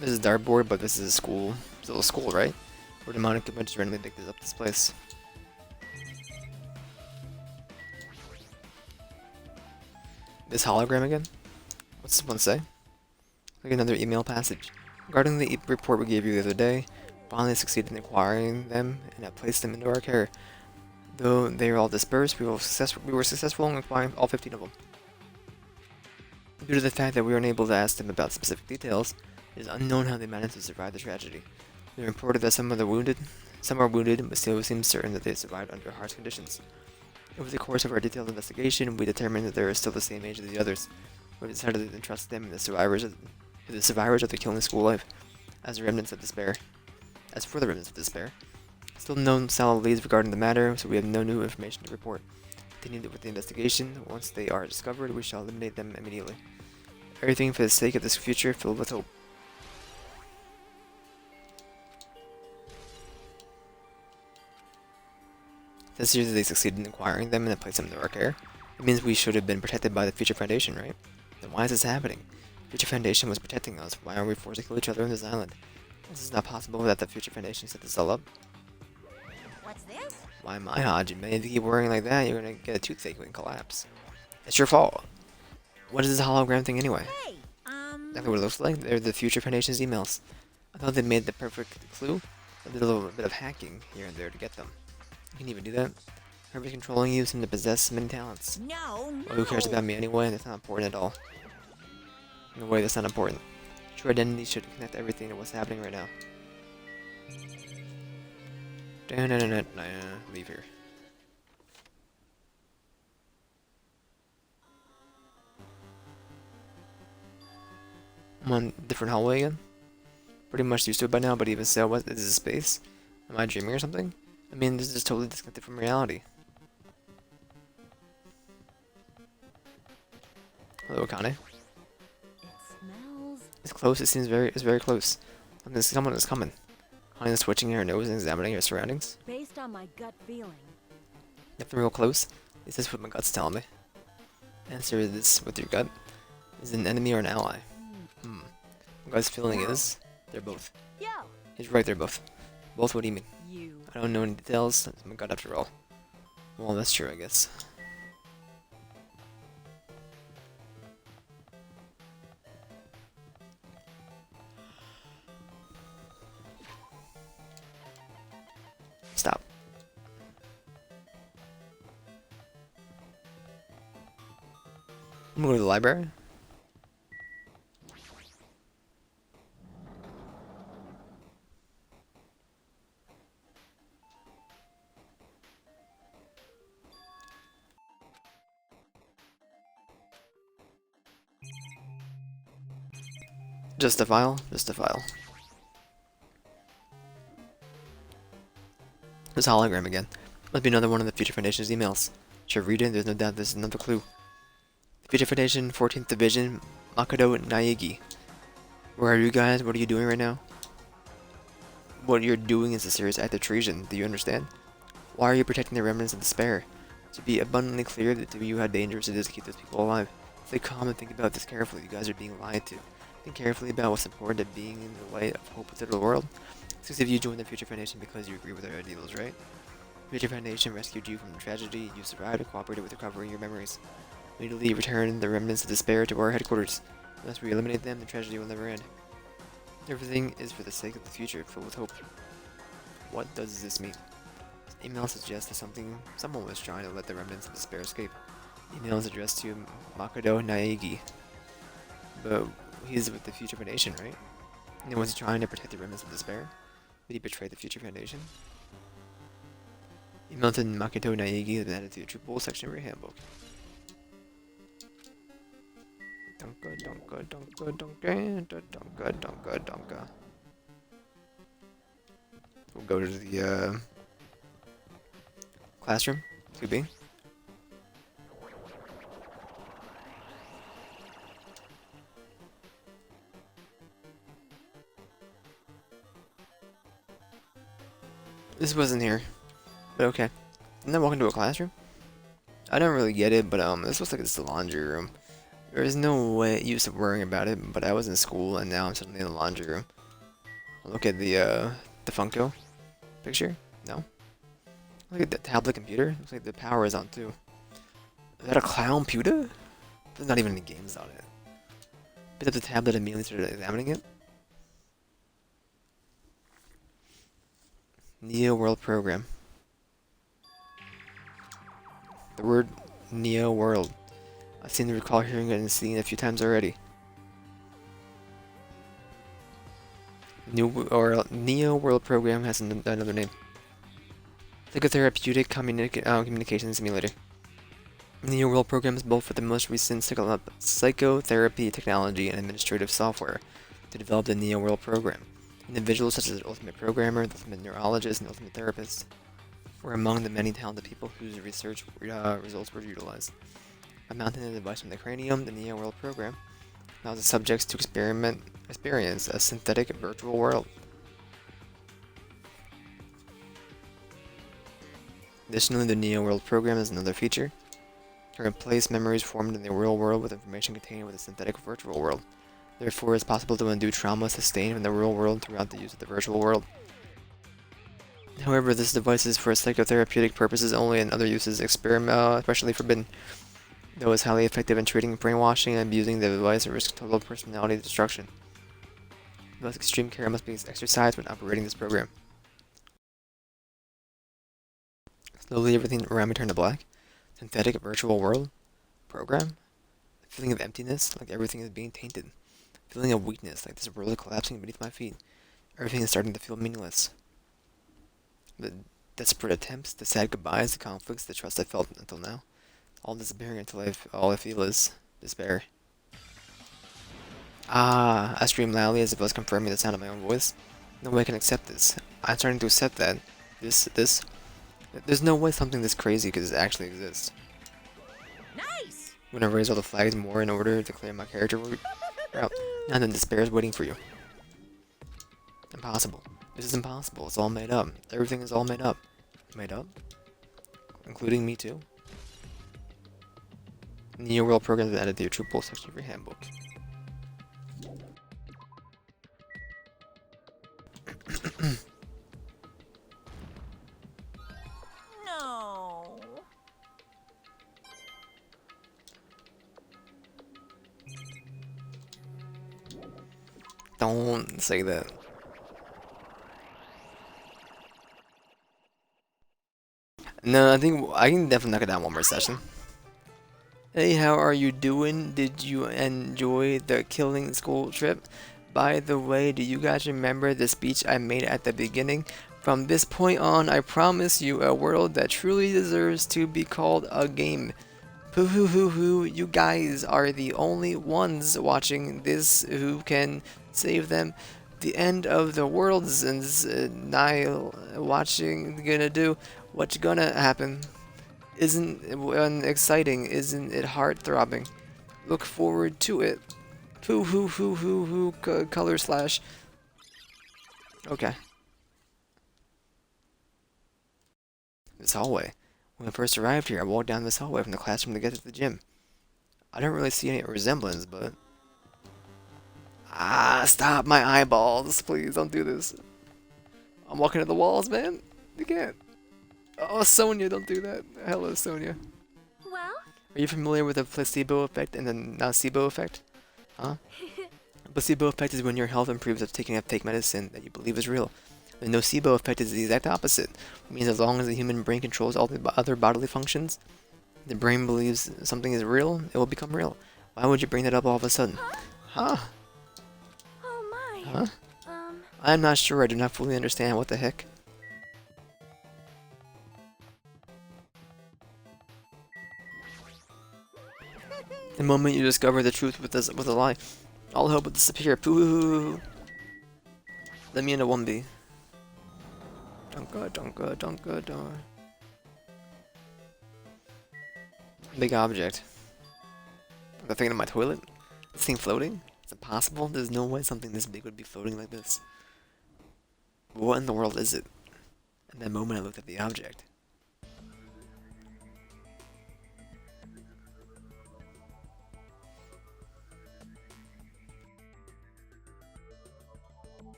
This is dartboard, but this is a school. Still a school, right? Where the Monica just randomly picked up this place. This hologram again? What's this one say? Like another email passage. Regarding the report we gave you the other day, finally succeeded in acquiring them and have placed them into our care. Though they are all dispersed, we were successful in acquiring all 15 of them. Due to the fact that we were unable to ask them about specific details, it is unknown how they managed to survive the tragedy. We reported that some are wounded, but still seems certain that they survived under harsh conditions. Over the course of our detailed investigation, we determined that they are still the same age as the others. We decided to entrust them to the survivors of the killing school life, as for the remnants of despair. Still no solid leads regarding the matter, so we have no new information to report. Continue with the investigation. Once they are discovered, we shall eliminate them immediately. Everything for the sake of this future filled with hope. Since here they succeeded in acquiring them and placed them into our care, it means we should have been protected by the Future Foundation, right? Then why is this happening? Future Foundation was protecting us. Why are we forced to kill each other on this island? This is not possible without the Future Foundation set this all up. What's this? Why am I Hajime? If you keep worrying like that, you're gonna get a toothache and collapse. It's your fault. What is this hologram thing anyway? Hey, Exactly what it looks like. They're the Future Foundation's emails. I thought they made the perfect clue. I did a little bit of hacking here and there to get them. You can even do that. Whoever's controlling you seems to possess many talents. No, no. Well, who cares about me anyway? That's not important at all. No way, that's not important. True identity should connect everything to what's happening right now. Leave here. I'm on a different hallway again. Pretty much used to it by now, but even so, what is this space? Am I dreaming or something? I mean, this is totally disconnected from reality. Hello, Akane. It smells. It's close. It seems very close. And someone is coming. Akane is twitching her nose and examining her surroundings. Based on my gut feeling. Nothing real close. Is this what my gut's telling me? Answer this with your gut. Is it an enemy or an ally? My gut's feeling is they're both. Yo. He's right, they're both. Both? What do you mean? You. I don't know any details. It's my gut after all. Well, that's true, I guess. Stop. I'm gonna go to the library. Just a file? Just a file. This hologram again. Must be another one of the Future Foundation's emails. Should read it, there's no doubt this is another clue. The Future Foundation, 14th Division, Makoto Naegi. Where are you guys? What are you doing right now? What you're doing is a serious act of treason, do you understand? Why are you protecting the remnants of despair? To be abundantly clear to you how dangerous it is to keep those people alive. Stay calm and think about this carefully, you guys are being lied to. Think carefully about what's important to being in the light of hope to the world. It's as if you joined the Future Foundation because you agree with our ideals, right? The Future Foundation rescued you from the tragedy, you survived and cooperated with recovering your memories. Immediately return the remnants of despair to our headquarters. Unless we eliminate them, the tragedy will never end. Everything is for the sake of the future, filled with hope. What does this mean? This email suggests that someone was trying to let the remnants of despair escape. The email is addressed to Makoto Naegi. But he's with the Future Foundation, right? And was he trying to protect the remnants of despair? Did he betray the Future Foundation? Email to Makoto Naegi has been added to the Triple section of your handbook. Donka. We'll go to the classroom. 2B. This wasn't here, but okay. And then walk into a classroom? I don't really get it, but this looks like it's the laundry room. There is no way use of worrying about it, but I was in school and now I'm suddenly in the laundry room. Look at the Funko picture. No. Look at the tablet computer. Looks like the power is on too. Is that a clown pewter? There's not even any games on it. Picked up the tablet and immediately started examining it. Neo World Program. The word Neo World. I seem to recall hearing it and seeing it a few times already. Neo World Program has another name. Psychotherapeutic communication simulator. Neo World Program is built for the most recent psychotherapy technology and administrative software to develop the Neo World Program. Individuals such as the Ultimate Programmer, the Ultimate Neurologist, and the Ultimate Therapist were among the many talented people whose research results were utilized. By mounting a device from the cranium, the Neo World Program allows the subjects to experience a synthetic virtual world. Additionally, the Neo World Program has another feature to replace memories formed in the real world with information contained with a synthetic virtual world. Therefore, it's possible to undo trauma sustained in the real world throughout the use of the virtual world. However, this device is for psychotherapeutic purposes only, and other uses especially forbidden. Though it's highly effective in treating brainwashing and abusing the device risks total personality destruction. Thus, extreme care must be exercised when operating this program. Slowly everything around me turned to black. Synthetic virtual world. Program. A feeling of emptiness, like everything is being tainted. Feeling of weakness, like this world is collapsing beneath my feet. Everything is starting to feel meaningless. The desperate attempts, the sad goodbyes, the conflicts, the trust I felt until now, all disappearing until all I feel is despair. Ah, I screamed loudly as if I was confirming the sound of my own voice. No way I can accept this. I'm starting to accept that. There's no way something this crazy could actually exist. Nice! I'm gonna raise all the flags more in order to clear my character route. Now then, despair is waiting for you. Impossible. This is impossible. It's all made up. Everything is all made up. Made up? Including me too? Neo World programs have added to your troop pool section of your handbook. No. Don't say that. No, I think I can definitely knock it down one more session. Hey, how are you doing? Did you enjoy the killing school trip? By the way, do you guys remember the speech I made at the beginning? From this point on, I promise you a world that truly deserves to be called a game. Hoo hoo hoo hoo, you guys are the only ones watching this who can save them. The end of the world's nigh watching gonna do. What's gonna happen? Isn't it exciting? Isn't it heart-throbbing? Look forward to it. Hoo hoo hoo hoo hoo color slash. Okay. This hallway. When I first arrived here, I walked down this hallway from the classroom to get to the gym. I don't really see any resemblance, but... Ah, stop my eyeballs. Please, don't do this. I'm walking to the walls, man. You can't. Oh, Sonia, don't do that. Hello, Sonia. Well? Are you familiar with the placebo effect and the nocebo effect? Huh? The placebo effect is when your health improves after taking a fake medicine that you believe is real. The nocebo effect is the exact opposite. It means as long as the human brain controls all the other bodily functions, the brain believes something is real, it will become real. Why would you bring that up all of a sudden? Huh? Oh my. Huh? I'm not sure. I do not fully understand. What the heck? The moment you discover the truth with a lie, all hope will disappear. Pooh. Let me into 1B. Dunka. Big object. The thing in my toilet? This thing floating? Is it possible? There's no way something this big would be floating like this. What in the world is it? At that moment I looked at the object.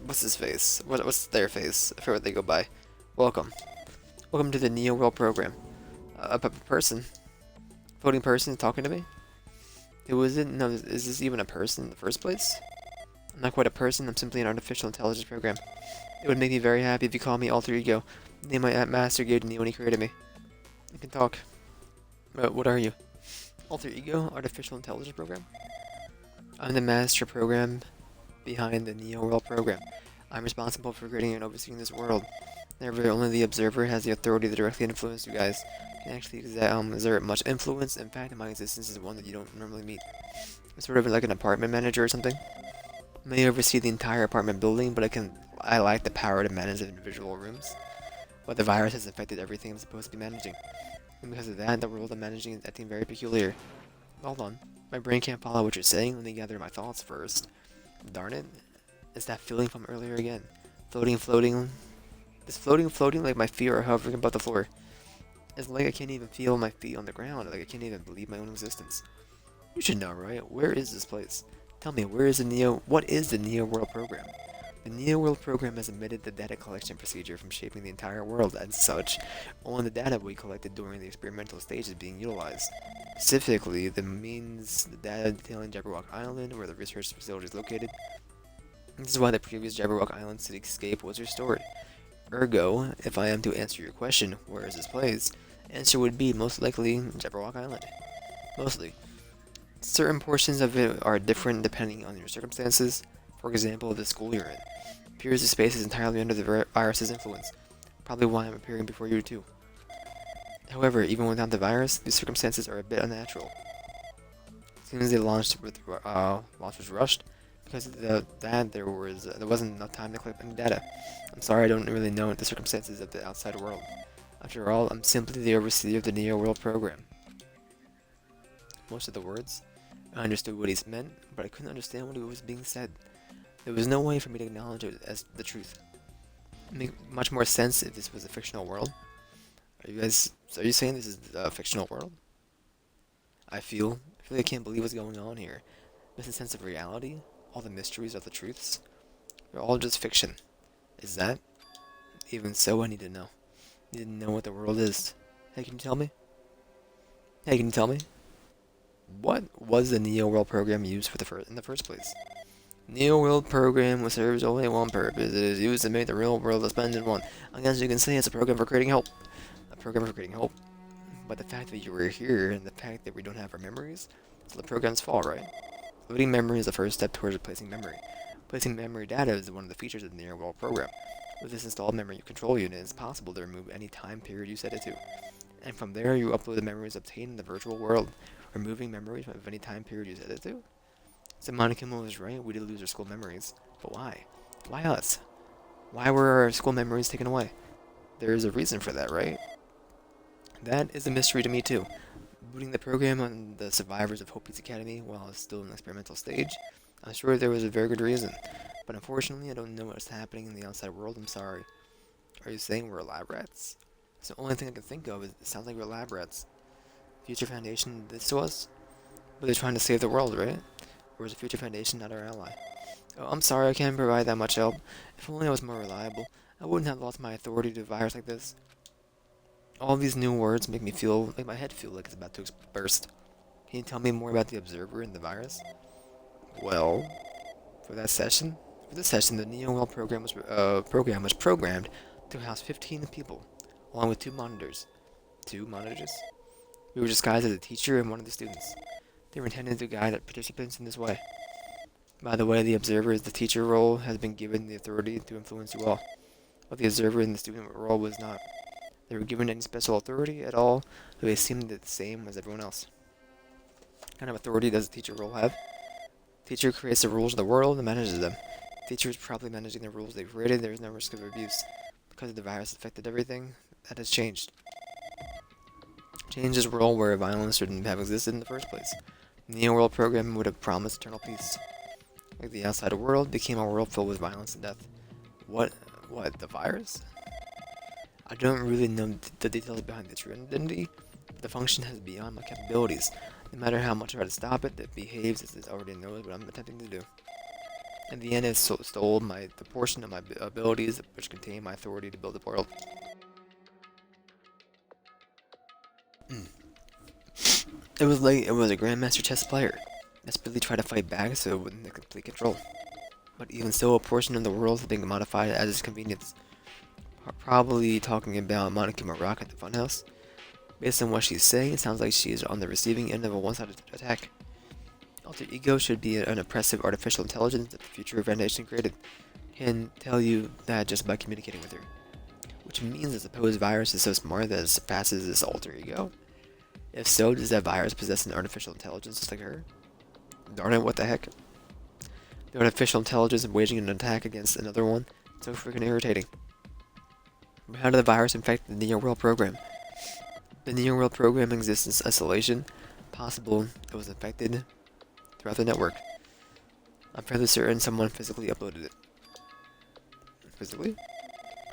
What's his face? What's their face? I forget what they go by. Welcome to the Neo World program. A person, floating person, talking to me. Who is it? No, is this even a person in the first place? I'm not quite a person. I'm simply an artificial intelligence program. It would make me very happy if you call me Alter Ego. The name my master gave to me when he created me. You can talk. What are you? Alter Ego, artificial intelligence program. I'm the master program behind the Neo World program. I'm responsible for creating and overseeing this world. Therefore, only the observer has the authority to directly influence you guys. Can actually exert much influence. In fact, my existence is one that you don't normally meet. I'm sort of like an apartment manager or something. I may oversee the entire apartment building, but I lack the power to manage the individual rooms. But the virus has affected everything I'm supposed to be managing. And because of that, the world I'm managing is acting very peculiar. Hold on. My brain can't follow what you're saying. Let me gather my thoughts first. Darn it. It's that feeling from earlier again. Floating. This floating like my feet are hovering above the floor. It's like I can't even feel my feet on the ground. Like I can't even believe my own existence. You should know, right? Where is this place? Tell me, what is the Neo World program? The Neo World program has omitted the data collection procedure from shaping the entire world. As such, only the data we collected during the experimental stage is being utilized. Specifically, the data detailing Jabberwock Island, where the research facility is located. This is why the previous Jabberwock Island cityscape was restored. Ergo, if I am to answer your question, where is this place? Answer would be most likely Jabberwock Island. Mostly. Certain portions of it are different depending on your circumstances. For example, the school you're in. Appears the space is entirely under the virus's influence. Probably why I'm appearing before you too. However, even without the virus, these circumstances are a bit unnatural. As soon as they launched launch was rushed, because of there wasn't enough time to collect any data. I'm sorry, I don't really know the circumstances of the outside world. After all, I'm simply the overseer of the Neo World program. Most of the words, I understood what he meant, but I couldn't understand what was being said. There was no way for me to acknowledge it as the truth. It would make much more sense if this was a fictional world. Are you saying this is a fictional world? I feel like I can't believe what's going on here. Miss a sense of reality, all the mysteries of the truths. They're all just fiction. Is that? Even so, I need to know. I need to know what the world is. Hey, can you tell me? Hey, can you tell me? What was the Neo World program used for in the first place? Neo World program serves only one purpose. It is used to make the real world a splendid one. I guess you can say it's a program for creating hope. A program for creating hope. But the fact that you were here and the fact that we don't have our memories, it's the program's fault, right? Loading memory is the first step towards replacing memory. Placing memory data is one of the features of the Neo World program. With this installed memory control unit, it's possible to remove any time period you set it to. And from there, you upload the memories obtained in the virtual world, removing memories of any time period you set it to. So Monokuma was right, we did lose our school memories. But why? Why us? Why were our school memories taken away? There is a reason for that, right? That is a mystery to me too. Booting the program on the survivors of Hope Peace Academy while it's still in the experimental stage, I'm sure there was a very good reason. But unfortunately, I don't know what's happening in the outside world, I'm sorry. Are you saying we're lab rats? It's the only thing I can think of, it sounds like we're lab rats. Future Foundation did this to us? But they're trying to save the world, right? Or is the Future Foundation not our ally? Oh, I'm sorry, I can't provide that much help. If only I was more reliable, I wouldn't have lost my authority to a virus like this. All these new words make my head feel like it's about to burst. Can you tell me more about the Observer and the virus? Well, for this session, the Neo World program was programmed to house 15 people, along with 2 monitors. 2 monitors? We were disguised as a teacher and one of the students. They were intended to guide participants in this way. By the way, the Observer as the teacher role has been given the authority to influence you all, but the Observer in the student role was not. They were given any special authority at all, though they seemed the same as everyone else. What kind of authority does the teacher role have? Teacher creates the rules of the world and manages them. Teacher is probably managing the rules they've created. There is no risk of abuse. Because the virus affected everything, that has changed. Changed this world where violence shouldn't have existed in the first place. The Neo World program would have promised eternal peace. Like the outside world became a world filled with violence and death. What, the virus? I don't really know the details behind the true identity, but the function has beyond my capabilities. No matter how much I try to stop it, it behaves as it already knows what I'm attempting to do. In the end, it stole the portion of my abilities which contain my authority to build the world. It was like it was a Grandmaster chess player. Desperately tried to fight back so it wouldn't have complete control. But even so, a portion of the world has been modified at its convenience. Probably talking about Monokuma Rock at the funhouse. Based on what she's saying, it sounds like she is on the receiving end of a one-sided attack. Alter Ego should be an oppressive artificial intelligence that the Future Foundation created. Can tell you that just by communicating with her. Which means the supposed virus is so smart that it surpasses this Alter Ego? If so, does that virus possess an artificial intelligence just like her? Darn it, what the heck? The artificial intelligence waging an attack against another one? So freaking irritating. But how did the virus infect the Neo World program? The Neo World program exists in isolation. Possible it was infected throughout the network. I'm fairly certain someone physically uploaded it. Physically?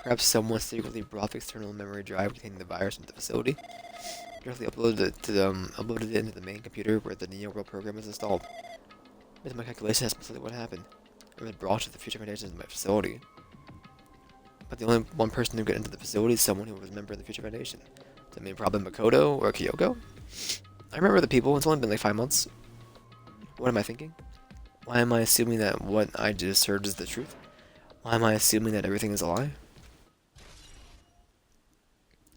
Perhaps someone secretly brought the external memory drive containing the virus into the facility. Directly uploaded it into the main computer where the Neo World program is installed. Based on my calculation, that's precisely what happened. It was brought to the Future Foundation's facility. But the only one person who got into the facility is someone who was a member of the Future Foundation. Does that mean probably Makoto or Kyoko? I remember the people, it's only been like 5 months. What am I thinking? Why am I assuming that what I just heard is the truth? Why am I assuming that everything is a lie?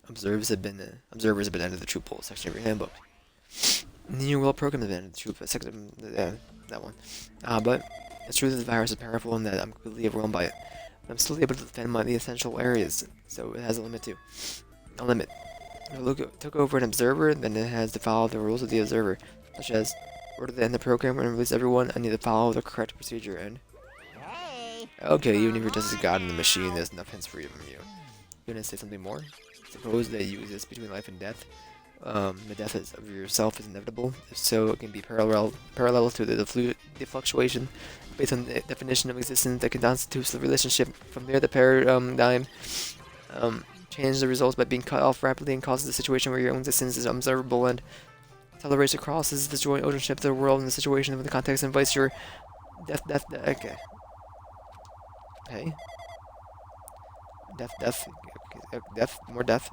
Observers have been added the truth poll section of your handbook. The New World Program has been added the truth section. That one. But it's true that the virus is powerful and that I'm completely overwhelmed by it. But I'm still able to defend the essential areas, so it has a limit too. A limit. If it took over an observer, then it has to follow the rules of the observer, such as order to end the program and release everyone. I need to follow the correct procedure. And Hey. okay, even if you're just a god in the machine, there's enough hints for you from you. You gonna say something more? Suppose that you exist between life and death. The death of yourself is inevitable. If so, it can be parallel to the fluctuation based on the definition of existence that constitutes the relationship. From there, the paradigm changes the results by being cut off rapidly and causes a situation where your own existence is observable and accelerates across is the joint ownership of the world in the situation of the context invites your death. Okay. Hey. Death. Death. More death.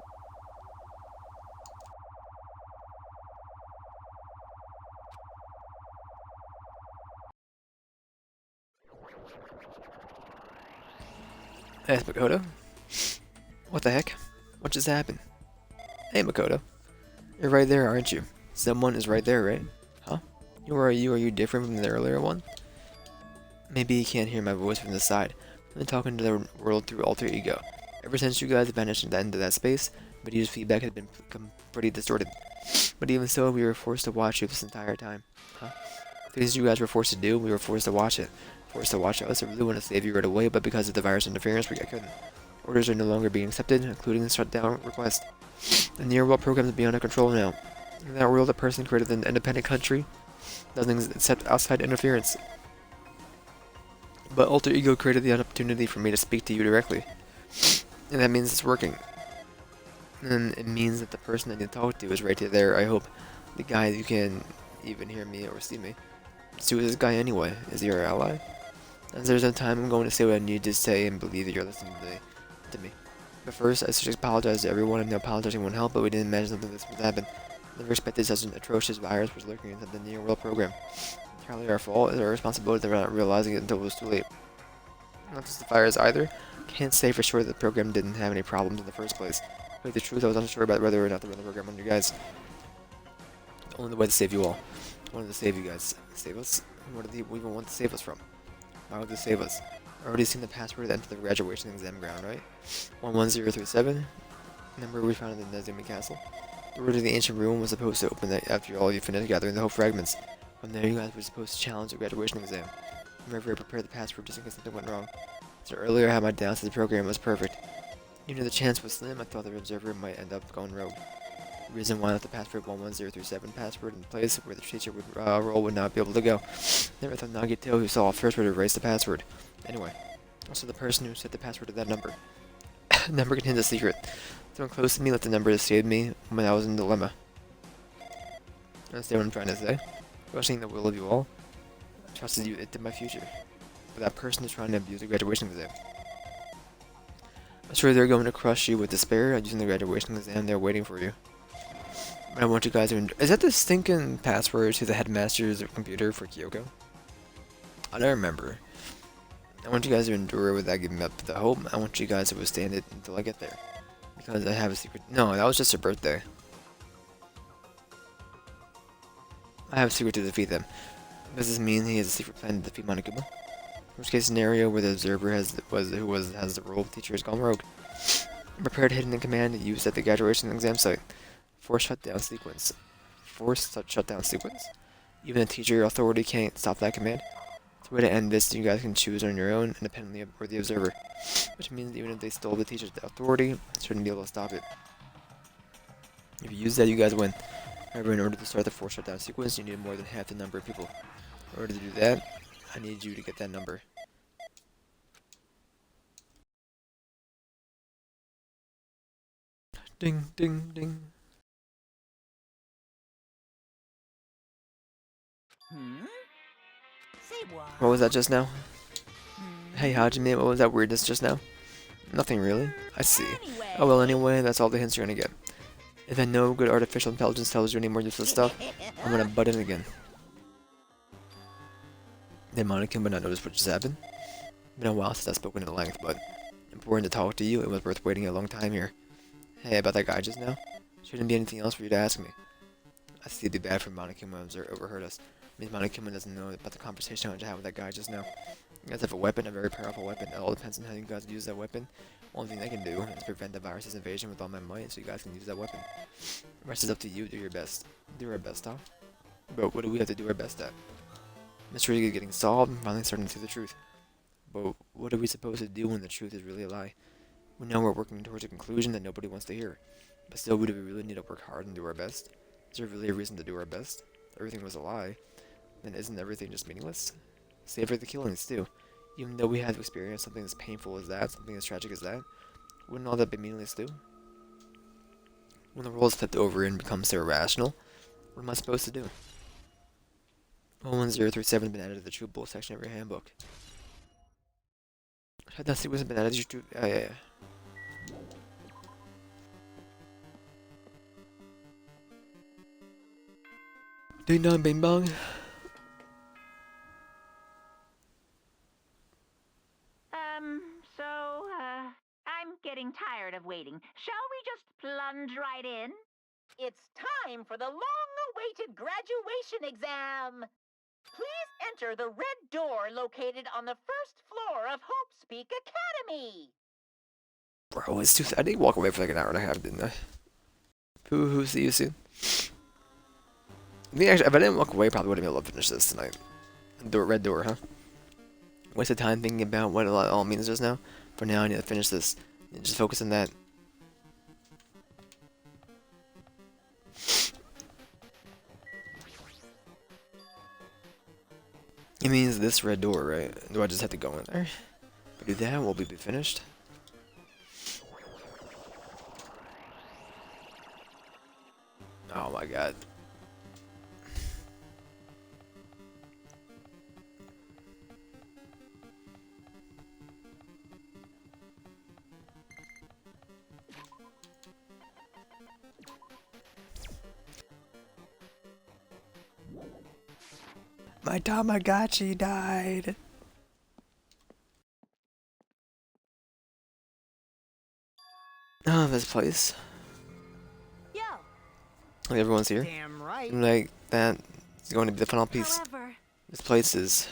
Hey, Makoto. What the heck? What just happened? Hey, Makoto. You're right there, aren't you? Someone is right there, right? Huh? Who are you? Are you different from the earlier one? Maybe you can't hear my voice from the side. I'm talking to the world through alter ego. Ever since you guys vanished at the end of that space, video's feedback has become pretty distorted. But even so, we were forced to watch you this entire time. Huh? Things you guys were forced to do, we were forced to watch it. Forced to watch us. I really want to save you right away, but because of the virus interference, I couldn't. Orders are no longer being accepted, including the shutdown request. The near world program is beyond our control now. In that world, a person created an independent country doesn't accept outside interference. But Alter Ego created the opportunity for me to speak to you directly. And that means it's working. And it means that the person I need to talk to is right there. I hope the guy you can even hear me or see me. So who's this guy anyway? Is he your ally? As there's no time, I'm going to say what I need to say and believe that you're listening to me. But first, I should just apologize to everyone. I know apologizing won't help, but we didn't imagine something like this would happen. Never expected such an atrocious virus was lurking inside the near world program. Entirely our fault. It's our responsibility for not realizing it until it was too late. Not just the virus either. Can't say for sure that the program didn't have any problems in the first place. To tell you the truth, I was unsure about whether or not to run the program on you guys. Only the way to save you all. I wanted to save you guys. Save us? What do you even want to save us from? Why would they save us? I already seen the password to enter the graduation exam ground, right? 11037. Number we found in the Nezumi Castle. The road to the ancient room was supposed to open after all you finished gathering the whole fragments. From there, you guys were supposed to challenge the graduation exam. Remember, I prepared the password just in case something went wrong. So earlier, I had my doubts that the program was perfect. Even though the chance was slim, I thought the observer might end up going rogue. The reason why I left the password 11037 password in place where the teacher would roll would not be able to go. Never thought Nagito, who saw it first, would erase the password. Anyway, also the person who set the password to that number. The number contains a secret. Someone close to me let the number that saved me when I was in a dilemma. Understand what I'm trying to say? Questioning the will of you all. I trusted you into my future. But that person is trying to abuse the graduation exam. I'm sure they're going to crush you with despair using the graduation exam. They're waiting for you. But I want you guys to is that the stinking password to the headmaster's computer for Kyoko? I don't remember. I want you guys to endure without giving up the hope. I want you guys to withstand it until I get there. Because I have a secret. No, that was just her birthday. I have a secret to defeat them. Does this mean he has a secret plan to defeat Monokuma? Worst case scenario where the observer has the role teacher has gone rogue. Prepared hidden command used at the graduation exam site. Forced shutdown sequence. Shutdown sequence? Even the teacher authority can't stop that command. It's a way to end this, you guys can choose on your own, independently of the observer. Which means even if they stole the teacher's authority, shouldn't be able to stop it. If you use that, you guys win. However, in order to start the forced shutdown sequence, you need more than half the number of people. In order to do that, I need you to get that number. Ding, ding, ding. Hmm? Say what? What was that just now? Hmm. Hey Hajime, what was that weirdness just now? Nothing really. I see. Anyway. Oh well, anyway, that's all the hints you're gonna get. If I know good artificial intelligence tells you any more useless stuff, I'm gonna butt in again. Then Monica would not notice what just happened. Been a while since I've spoken at length, but important to talk to you. It was worth waiting a long time here. Hey, about that guy just now? Shouldn't be anything else for you to ask me. I see it'd be bad for Monica when overheard us. Means Monica doesn't know about the conversation I had with that guy just now. You guys have a weapon, a very powerful weapon. It all depends on how you guys use that weapon. Only thing I can do is prevent the virus's invasion with all my might, so you guys can use that weapon. The rest is up to you. Do your best. Do our best, huh? But what do we have to do our best at? Mystery is getting solved and finally starting to see the truth. But what are we supposed to do when the truth is really a lie? We know we're working towards a conclusion that nobody wants to hear. But still, do we really need to work hard and do our best? Is there really a reason to do our best? If everything was a lie, then isn't everything just meaningless? Save for the killings, too. Even though we had to experience something as painful as that, something as tragic as that, wouldn't all that be meaningless, too? When the world is flipped over and becomes so irrational, what am I supposed to do? 01037 has been added to the True Bull section of your handbook. That sequence has been added to your True... yeah. Ding dong, bing bong. I'm getting tired of waiting. Shall we just plunge right in? It's time for the long-awaited graduation exam. Please enter the red door located on the first floor of Hope's Peak Academy. Bro, it's too... I did walk away for like an hour and a half, didn't I? Hoo-hoo, see you soon. I think actually, if I didn't walk away, I probably wouldn't be able to finish this tonight. Red door, huh? Wasted time thinking about what it all means just now. For now, I need to finish this. And just focus on that. It means this red door, right? Do I just have to go in there? If I do that, we'll be finished. Oh my god. My Tamagotchi died. Oh, this place. Yo. Like everyone's here. Damn right. Like that is going to be the final piece. However, This place is...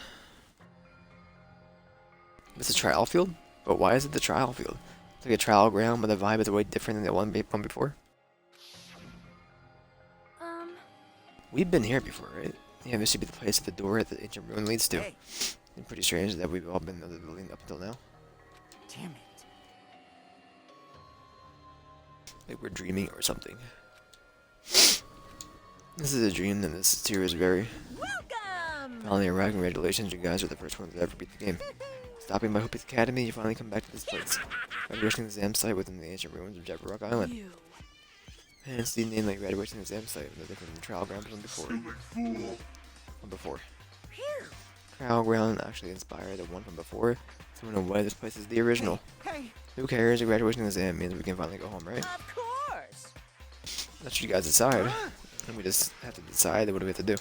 It's a trial field? But why is it the trial field? It's like a trial ground, but the vibe is way different than the one before. We've been here before, right? Yeah, this should be the place that the door at the ancient ruin leads to. Hey. It's pretty strange that we've all been in the building up until now. Damn it. Like we're dreaming or something. This is a dream, and this tier is very... welcome. Finally arrived. Congratulations, you guys are the first ones to ever beat the game. Stopping by Hope's Academy, you finally come back to this place. Graduation exam site within the ancient ruins of Jabberwock Island. You. And it's the name like graduation exam site, no different than trial ground from before. Phew. Trial ground actually inspired the one from before, so in a way this place is the original. Hey. Who cares? A graduation exam means we can finally go home, right? Of course. That's what you guys decide. And we just have to decide what do we have to do.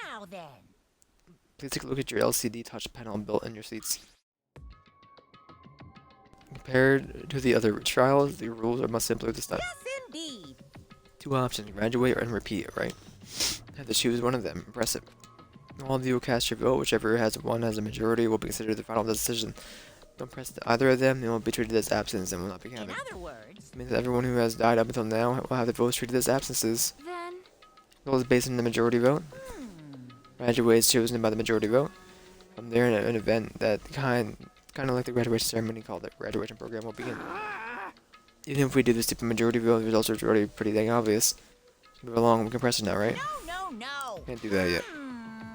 Now then. Please take a look at your LCD touch panel built in your seats. Compared to the other trials, the rules are much simpler this time. Yes, indeed. Two options, graduate and repeat, right? Have to choose one of them. Press it. All of you will cast your vote. Whichever has a majority will be considered the final decision. Don't press either of them, it will be treated as absence and will not be In counted. other words, It means that everyone who has died up until now will have their votes treated as absences. then. The vote is based on the majority vote. Graduate is chosen by the majority vote. From there, an event that kind of like the graduation ceremony called the graduation program will begin. Even if we do the stupid majority vote, the results are already pretty dang obvious. Move along, we can press it now, right? No. Can't do that yet.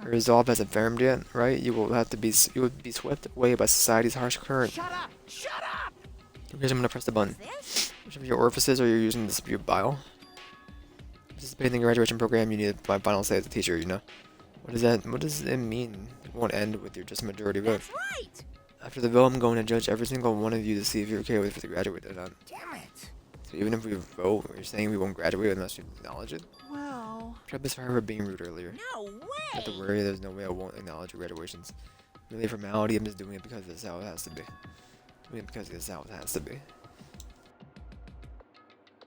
The resolve hasn't firmed yet, right? You will be swept away by society's harsh current. Shut up. Shut up. Here's I'm gonna press the button. This? Whichever your orifices or you're using to dispute bile. Participating in the graduation program, you need my final say as a teacher, you know. What does it mean? It won't end with your just majority vote. That's right. After the vote, I'm going to judge every single one of you to see if you're okay with the graduate or not. Damn it. So even if we vote, you're saying we won't graduate unless you acknowledge it? Well. Trip is for her being rude earlier. No way. Not to worry, there's no way I won't acknowledge your graduations. Really formality, I'm just doing it because that's how it has to be. Doing it because it's how it has to be.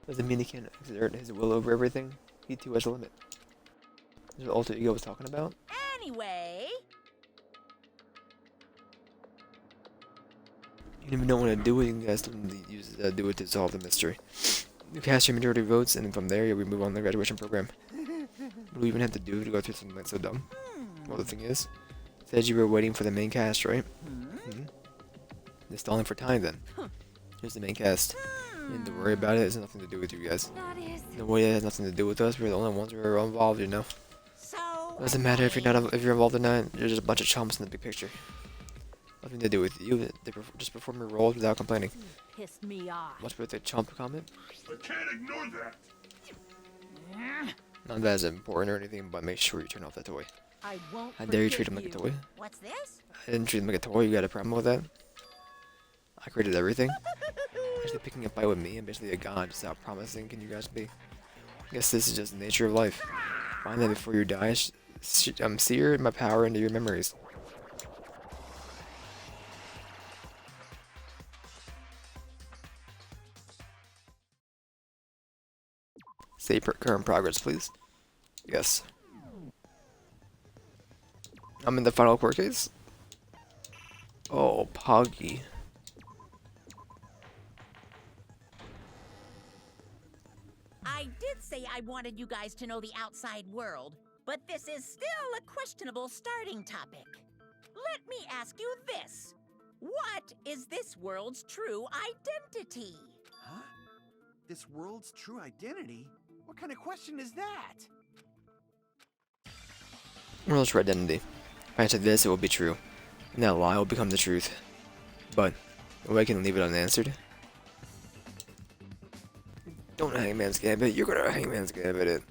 Doesn't mean he can't exert his will over everything. He too has a limit. This is what alter ego was talking about. Anyway, You don't even know what to do with it. You guys do it to solve the mystery. You cast your majority votes, and then from there, we move on to the graduation program. What do we even have to do to go through something like so dumb? Well, the thing is, said you were waiting for the main cast, right? They're stalling for time then. Here's the main cast. And to worry about it, it's nothing to do with you guys. No way, it has nothing to do with us. We're the only ones who are involved, you know. Doesn't matter if you're involved or not. You're just a bunch of chumps in the big picture. Nothing to do with you. They just perform your roles without complaining. Pissed me off. What's with the chump comment? I can't ignore that. Not that it's important or anything, but make sure you turn off that toy. I won't. How dare you treat him like a toy? what's this? I didn't treat him like a toy. You got a problem with that? I created everything. Actually picking a fight with me, I'm basically a god. Just how promising can you guys be? I guess this is just the nature of life. Find that before you die. Sear my power into your memories. Save current progress, please. Yes. I'm in the final court case. Oh, Poggy. I did say I wanted you guys to know the outside world, but this is still a questionable starting topic. Let me ask you this. What is this world's true identity? Huh? This world's true identity? What kind of question is that? World's true identity. If I answer this, it will be true. And that lie will become the truth. But, no way I can leave it unanswered. Don't Hangman's Gambit, you're gonna Hangman's Gambit it.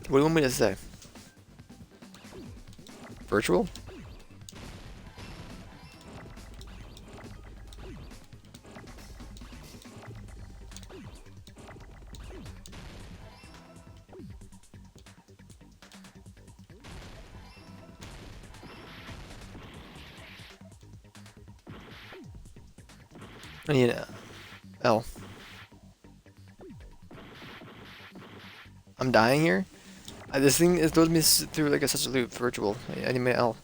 What do you want me to say? Virtual? I need L. I'm dying here? This thing is throws me through like such a loop virtual. I need my L.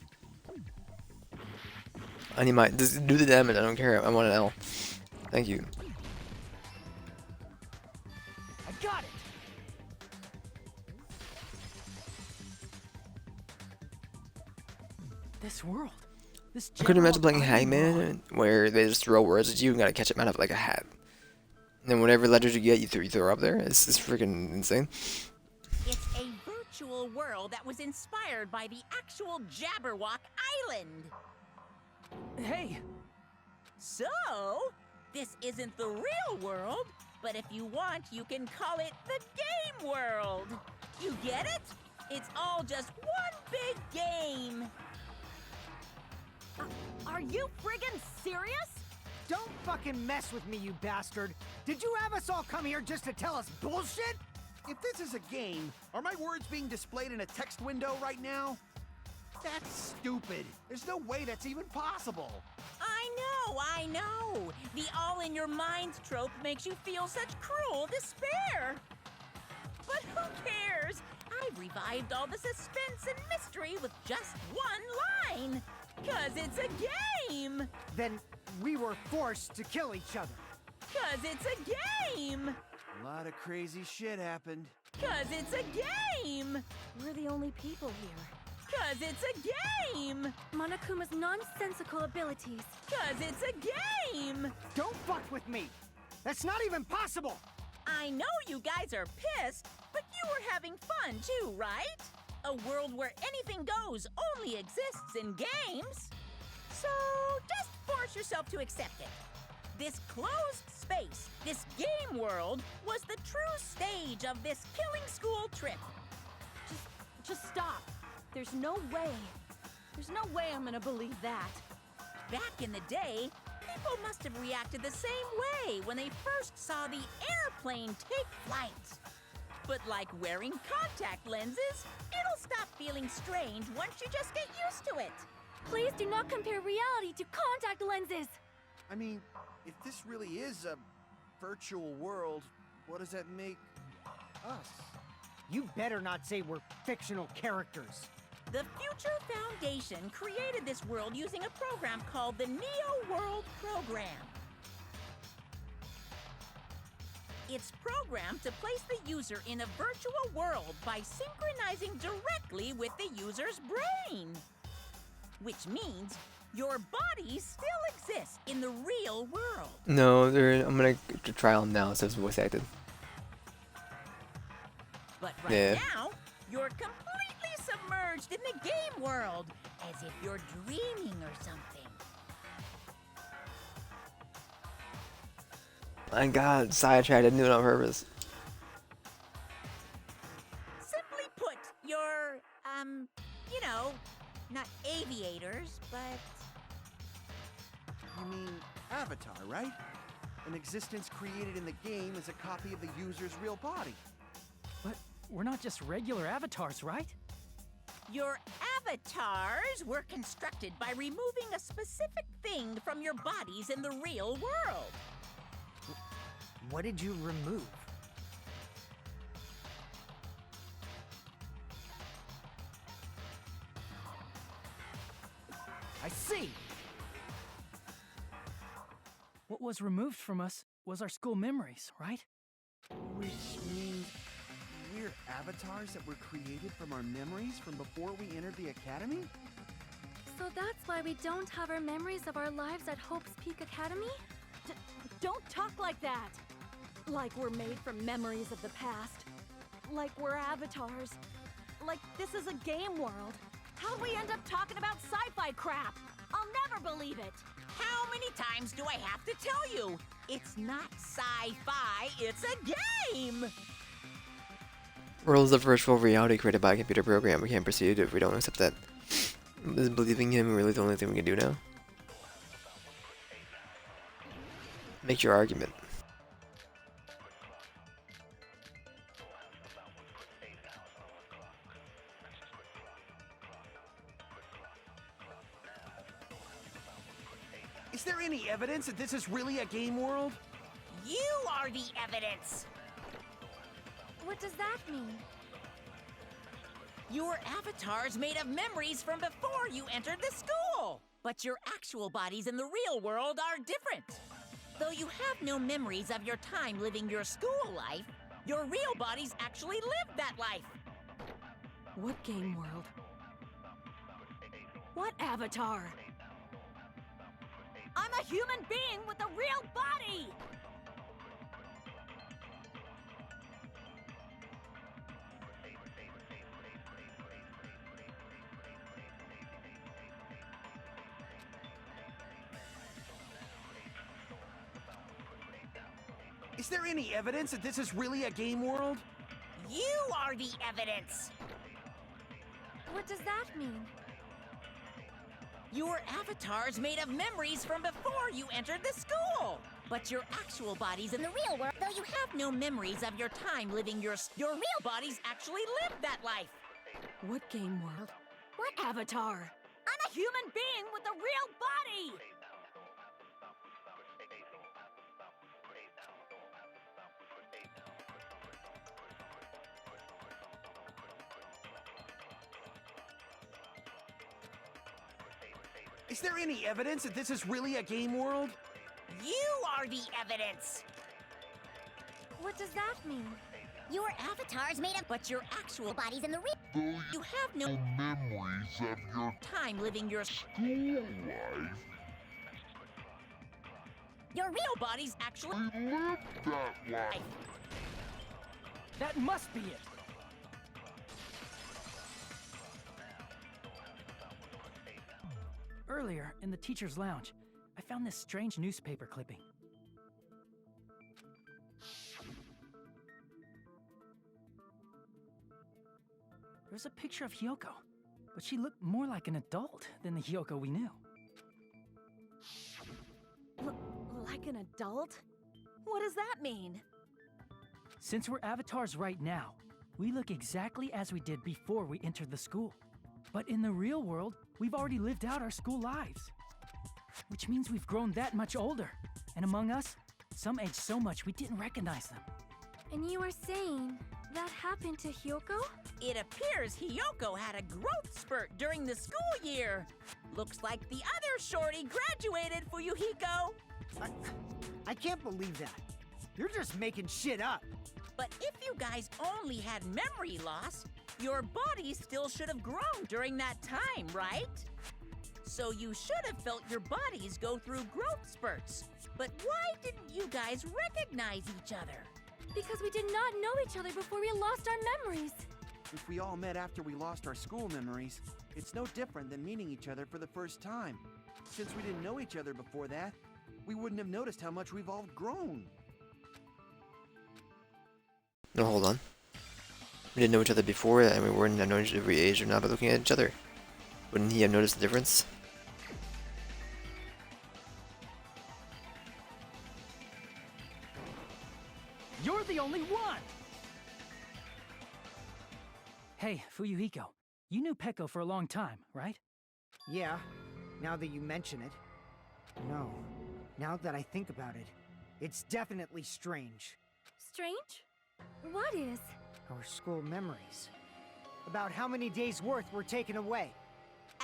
I need my just do the damage, I don't care. I want an L. Thank you. I got it! This world. This I couldn't imagine general playing Hangman where they just throw words at you and gotta catch them out of like a hat. And then whatever letters you get, you throw up there. It's freaking insane. It's a virtual world that was inspired by the actual Jabberwock Island. Hey, So, this isn't the real world, but if you want, you can call it the game world. You get it? It's all just one big game. are you friggin' serious? Don't fucking mess with me, you bastard! Did you have us all come here just to tell us bullshit? If this is a game, are my words being displayed in a text window right now? That's stupid. There's no way that's even possible. I know. The all-in-your-minds trope makes you feel such cruel despair. But who cares? I've revived all the suspense and mystery with just one line. 'Cause it's a game. Then we were forced to kill each other. 'Cause it's a game. A lot of crazy shit happened. 'Cause it's a game. We're the only people here. 'Cause it's a game. Monokuma's nonsensical abilities. 'Cause it's a game. Don't fuck with me! That's not even possible! I know you guys are pissed, but you were having fun too, right? A world where anything goes only exists in games. So just force yourself to accept it. This closed space, this game world, was the true stage of this killing school trip. Just stop. There's no way. There's no way I'm gonna believe that. Back in the day, People must have reacted the same way when they first saw the airplane take flight. But like wearing contact lenses, it'll stop feeling strange once you just get used to it. Please do not compare reality to contact lenses! I mean, if this really is a virtual world, what does that make us? You better not say we're fictional characters. The Future Foundation created this world using a program called the Neo World Program. It's programmed to place the user in a virtual world by synchronizing directly with the user's brain. Which means your body still exists in the real world. No, I'm gonna trial him now, so it's voice acted. But right now, you're completely submerged in the game world, as if you're dreaming or something. My God, sidetracked. I didn't do it on purpose. Simply put, you're, you know, not aviators, but... You mean Avatar, right? An existence created in the game as a copy of the user's real body. But we're not just regular avatars, right? Your avatars were constructed by removing a specific thing from your bodies in the real world. What did you remove? I see! What was removed from us was our school memories, right? Which means we're avatars that were created from our memories from before we entered the academy? So that's why we don't have our memories of our lives at Hope's Peak Academy? Don't talk like that! Like we're made from memories of the past. Like we're avatars. Like this is a game world. How'd we end up talking about sci-fi crap? I'll never believe it! How many times do I have to tell you? It's not sci-fi, it's a game! World is a virtual reality created by a computer program. We can't proceed if we don't accept that. Is believing him really the only thing we can do now? Make your argument. Is there any evidence that this is really a game world? You are the evidence! What does that mean? Your avatar's made of memories from before you entered the school! But your actual bodies in the real world are different. Though you have no memories of your time living your school life, your real bodies actually lived that life. What game world? What avatar? I'm a human being with a real body! Is there any evidence that this is really a game world? You are the evidence! What does that mean? Your avatar's made of memories from before you entered the school! But your actual bodies in the real world, though you have no memories of your time living your real bodies actually lived that life! What game world? What avatar? I'm a human being with a real body! Is there any evidence that this is really a game world? You are the evidence! What does that mean? Your avatar's made of, but your actual bodies in the real. You have no memories of your time living your school life. Your real bodies actually lived that life. That must be it! Earlier, in the teacher's lounge, I found this strange newspaper clipping. There's a picture of Hyoko, but she looked more like an adult than the Hyoko we knew. Like an adult? What does that mean? Since we're avatars right now, we look exactly as we did before we entered the school. But in the real world, we've already lived out our school lives. Which means we've grown that much older. And among us, some aged so much we didn't recognize them. And you are saying that happened to Hyoko? It appears Hiyoko had a growth spurt during the school year. Looks like the other shorty graduated, Fuyuhiko. I can't believe that. You're just making shit up. But if you guys only had memory loss, your body still should have grown during that time, right? So you should have felt your bodies go through growth spurts. But why didn't you guys recognize each other? Because we did not know each other before we lost our memories. If we all met after we lost our school memories, it's no different than meeting each other for the first time. Since we didn't know each other before that, we wouldn't have noticed how much we've all grown. No, hold on. We didn't know each other before, and we wouldn't have known each other every age or not by looking at each other. Wouldn't he have noticed the difference? You're the only one! Hey, Fuyuhiko, you knew Peko for a long time, right? Yeah, now that you mention it. No, now that I think about it, it's definitely strange. Strange? What is? Our school memories. About how many days' worth were taken away.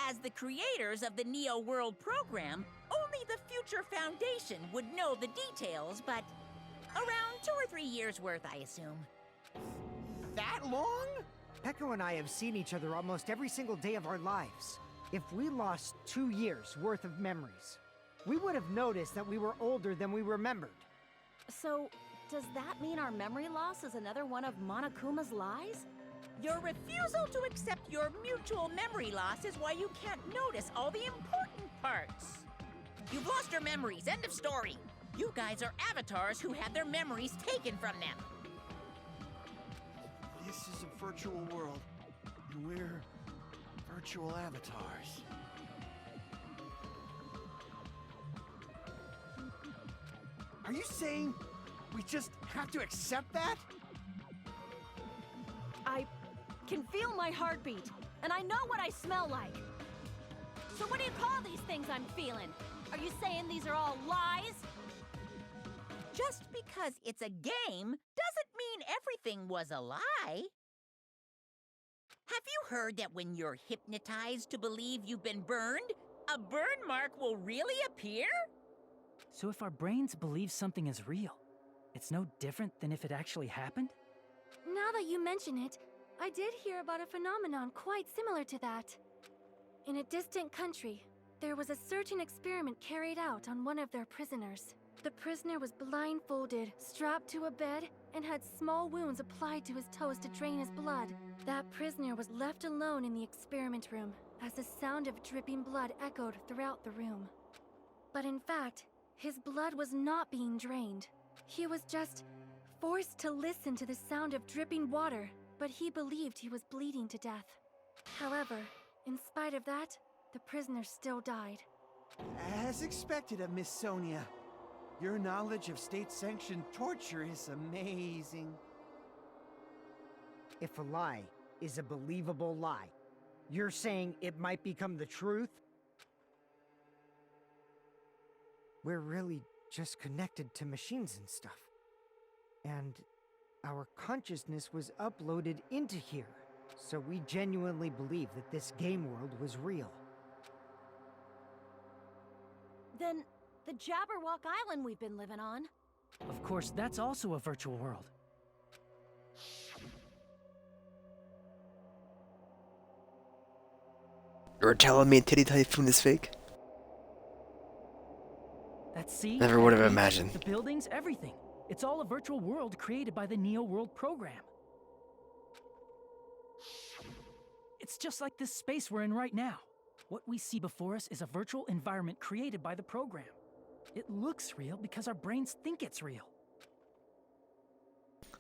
As the creators of the Neo World program, only the Future Foundation would know the details, but around 2 or 3 years worth, I assume. That long? Peko and I have seen each other almost every single day of our lives. If we lost 2 years' worth of memories, we would have noticed that we were older than we remembered. So, does that mean our memory loss is another one of Monokuma's lies? Your refusal to accept your mutual memory loss is why you can't notice all the important parts. You've lost your memories, end of story. You guys are avatars who had their memories taken from them. This is a virtual world, and we're virtual avatars. Are you saying we just have to accept that? I can feel my heartbeat, and I know what I smell like. So what do you call these things I'm feeling? Are you saying these are all lies? Just because it's a game doesn't mean everything was a lie. Have you heard that when you're hypnotized to believe you've been burned, a burn mark will really appear? So if our brains believe something is real, it's no different than if it actually happened? Now that you mention it, I did hear about a phenomenon quite similar to that. In a distant country, there was a certain experiment carried out on one of their prisoners. The prisoner was blindfolded, strapped to a bed, and had small wounds applied to his toes to drain his blood. That prisoner was left alone in the experiment room, as the sound of dripping blood echoed throughout the room. But in fact, his blood was not being drained. He was just forced to listen to the sound of dripping water, but he believed he was bleeding to death. However, in spite of that, the prisoner still died. As expected of Miss Sonia, your knowledge of state-sanctioned torture is amazing. If a lie is a believable lie, you're saying it might become the truth? We're really just connected to machines and stuff. And our consciousness was uploaded into here. So we genuinely believe that this game world was real. Then, the Jabberwock Island we've been living on. Of course, that's also a virtual world. You're telling me Titty Typhoon is fake? That sea, Never would have that beach, imagined. the buildings, everything. It's all a virtual world created by the Neo World program. It's just like this space we're in right now. What we see before us is a virtual environment created by the program. It looks real because our brains think it's real.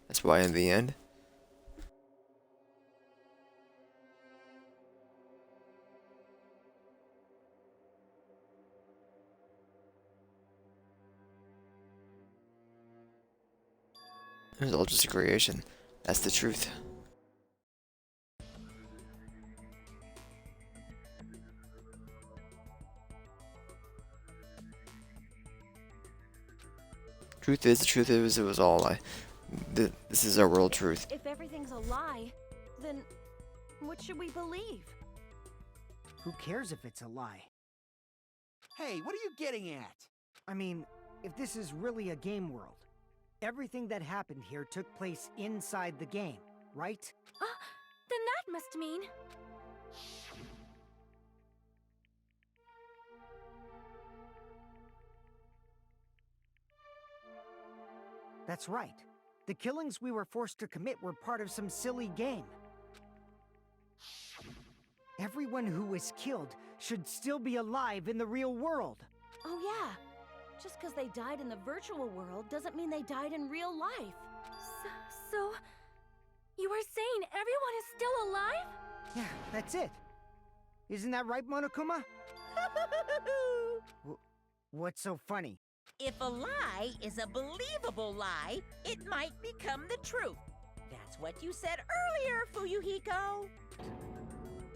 That's why in the end, It was all just a creation. That's the truth. Truth is, the truth is, it was all a lie. This is our world truth. If everything's a lie, then what should we believe? Who cares if it's a lie? Hey, what are you getting at? I mean, if this is really a game world, everything that happened here took place inside the game, right? Then that must mean... That's right. The killings we were forced to commit were part of some silly game. Everyone who was killed should still be alive in the real world. Oh yeah. Just because they died in the virtual world doesn't mean they died in real life. So you are saying everyone is still alive? Yeah, that's it. Isn't that right, Monokuma? What's so funny? If a lie is a believable lie, it might become the truth. That's what you said earlier, Fuyuhiko.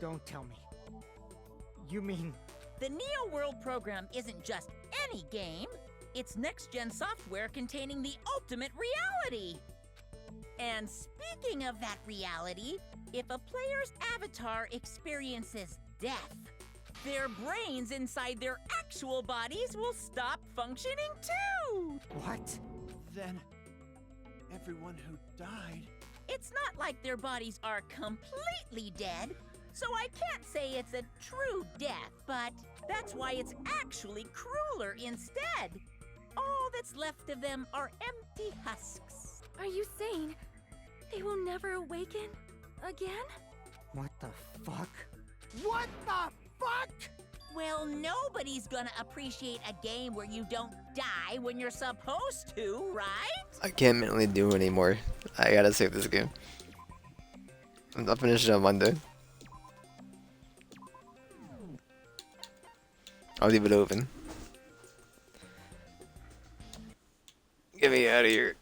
Don't tell me. You mean... The Neo World program isn't just any game. It's next-gen software containing the ultimate reality. And speaking of that reality, if a player's avatar experiences death, their brains inside their actual bodies will stop functioning too! What? Then, everyone who died... It's not like their bodies are completely dead, so I can't say it's a true death, but that's why it's actually crueler instead. All that's left of them are empty husks. Are you saying they will never awaken again? What the fuck? What the fuck? Well, nobody's gonna appreciate a game where you don't die when you're supposed to, right? I can't mentally do anymore. I gotta save this game. I'll finish it on Monday. I'll leave it open. Get me out of here.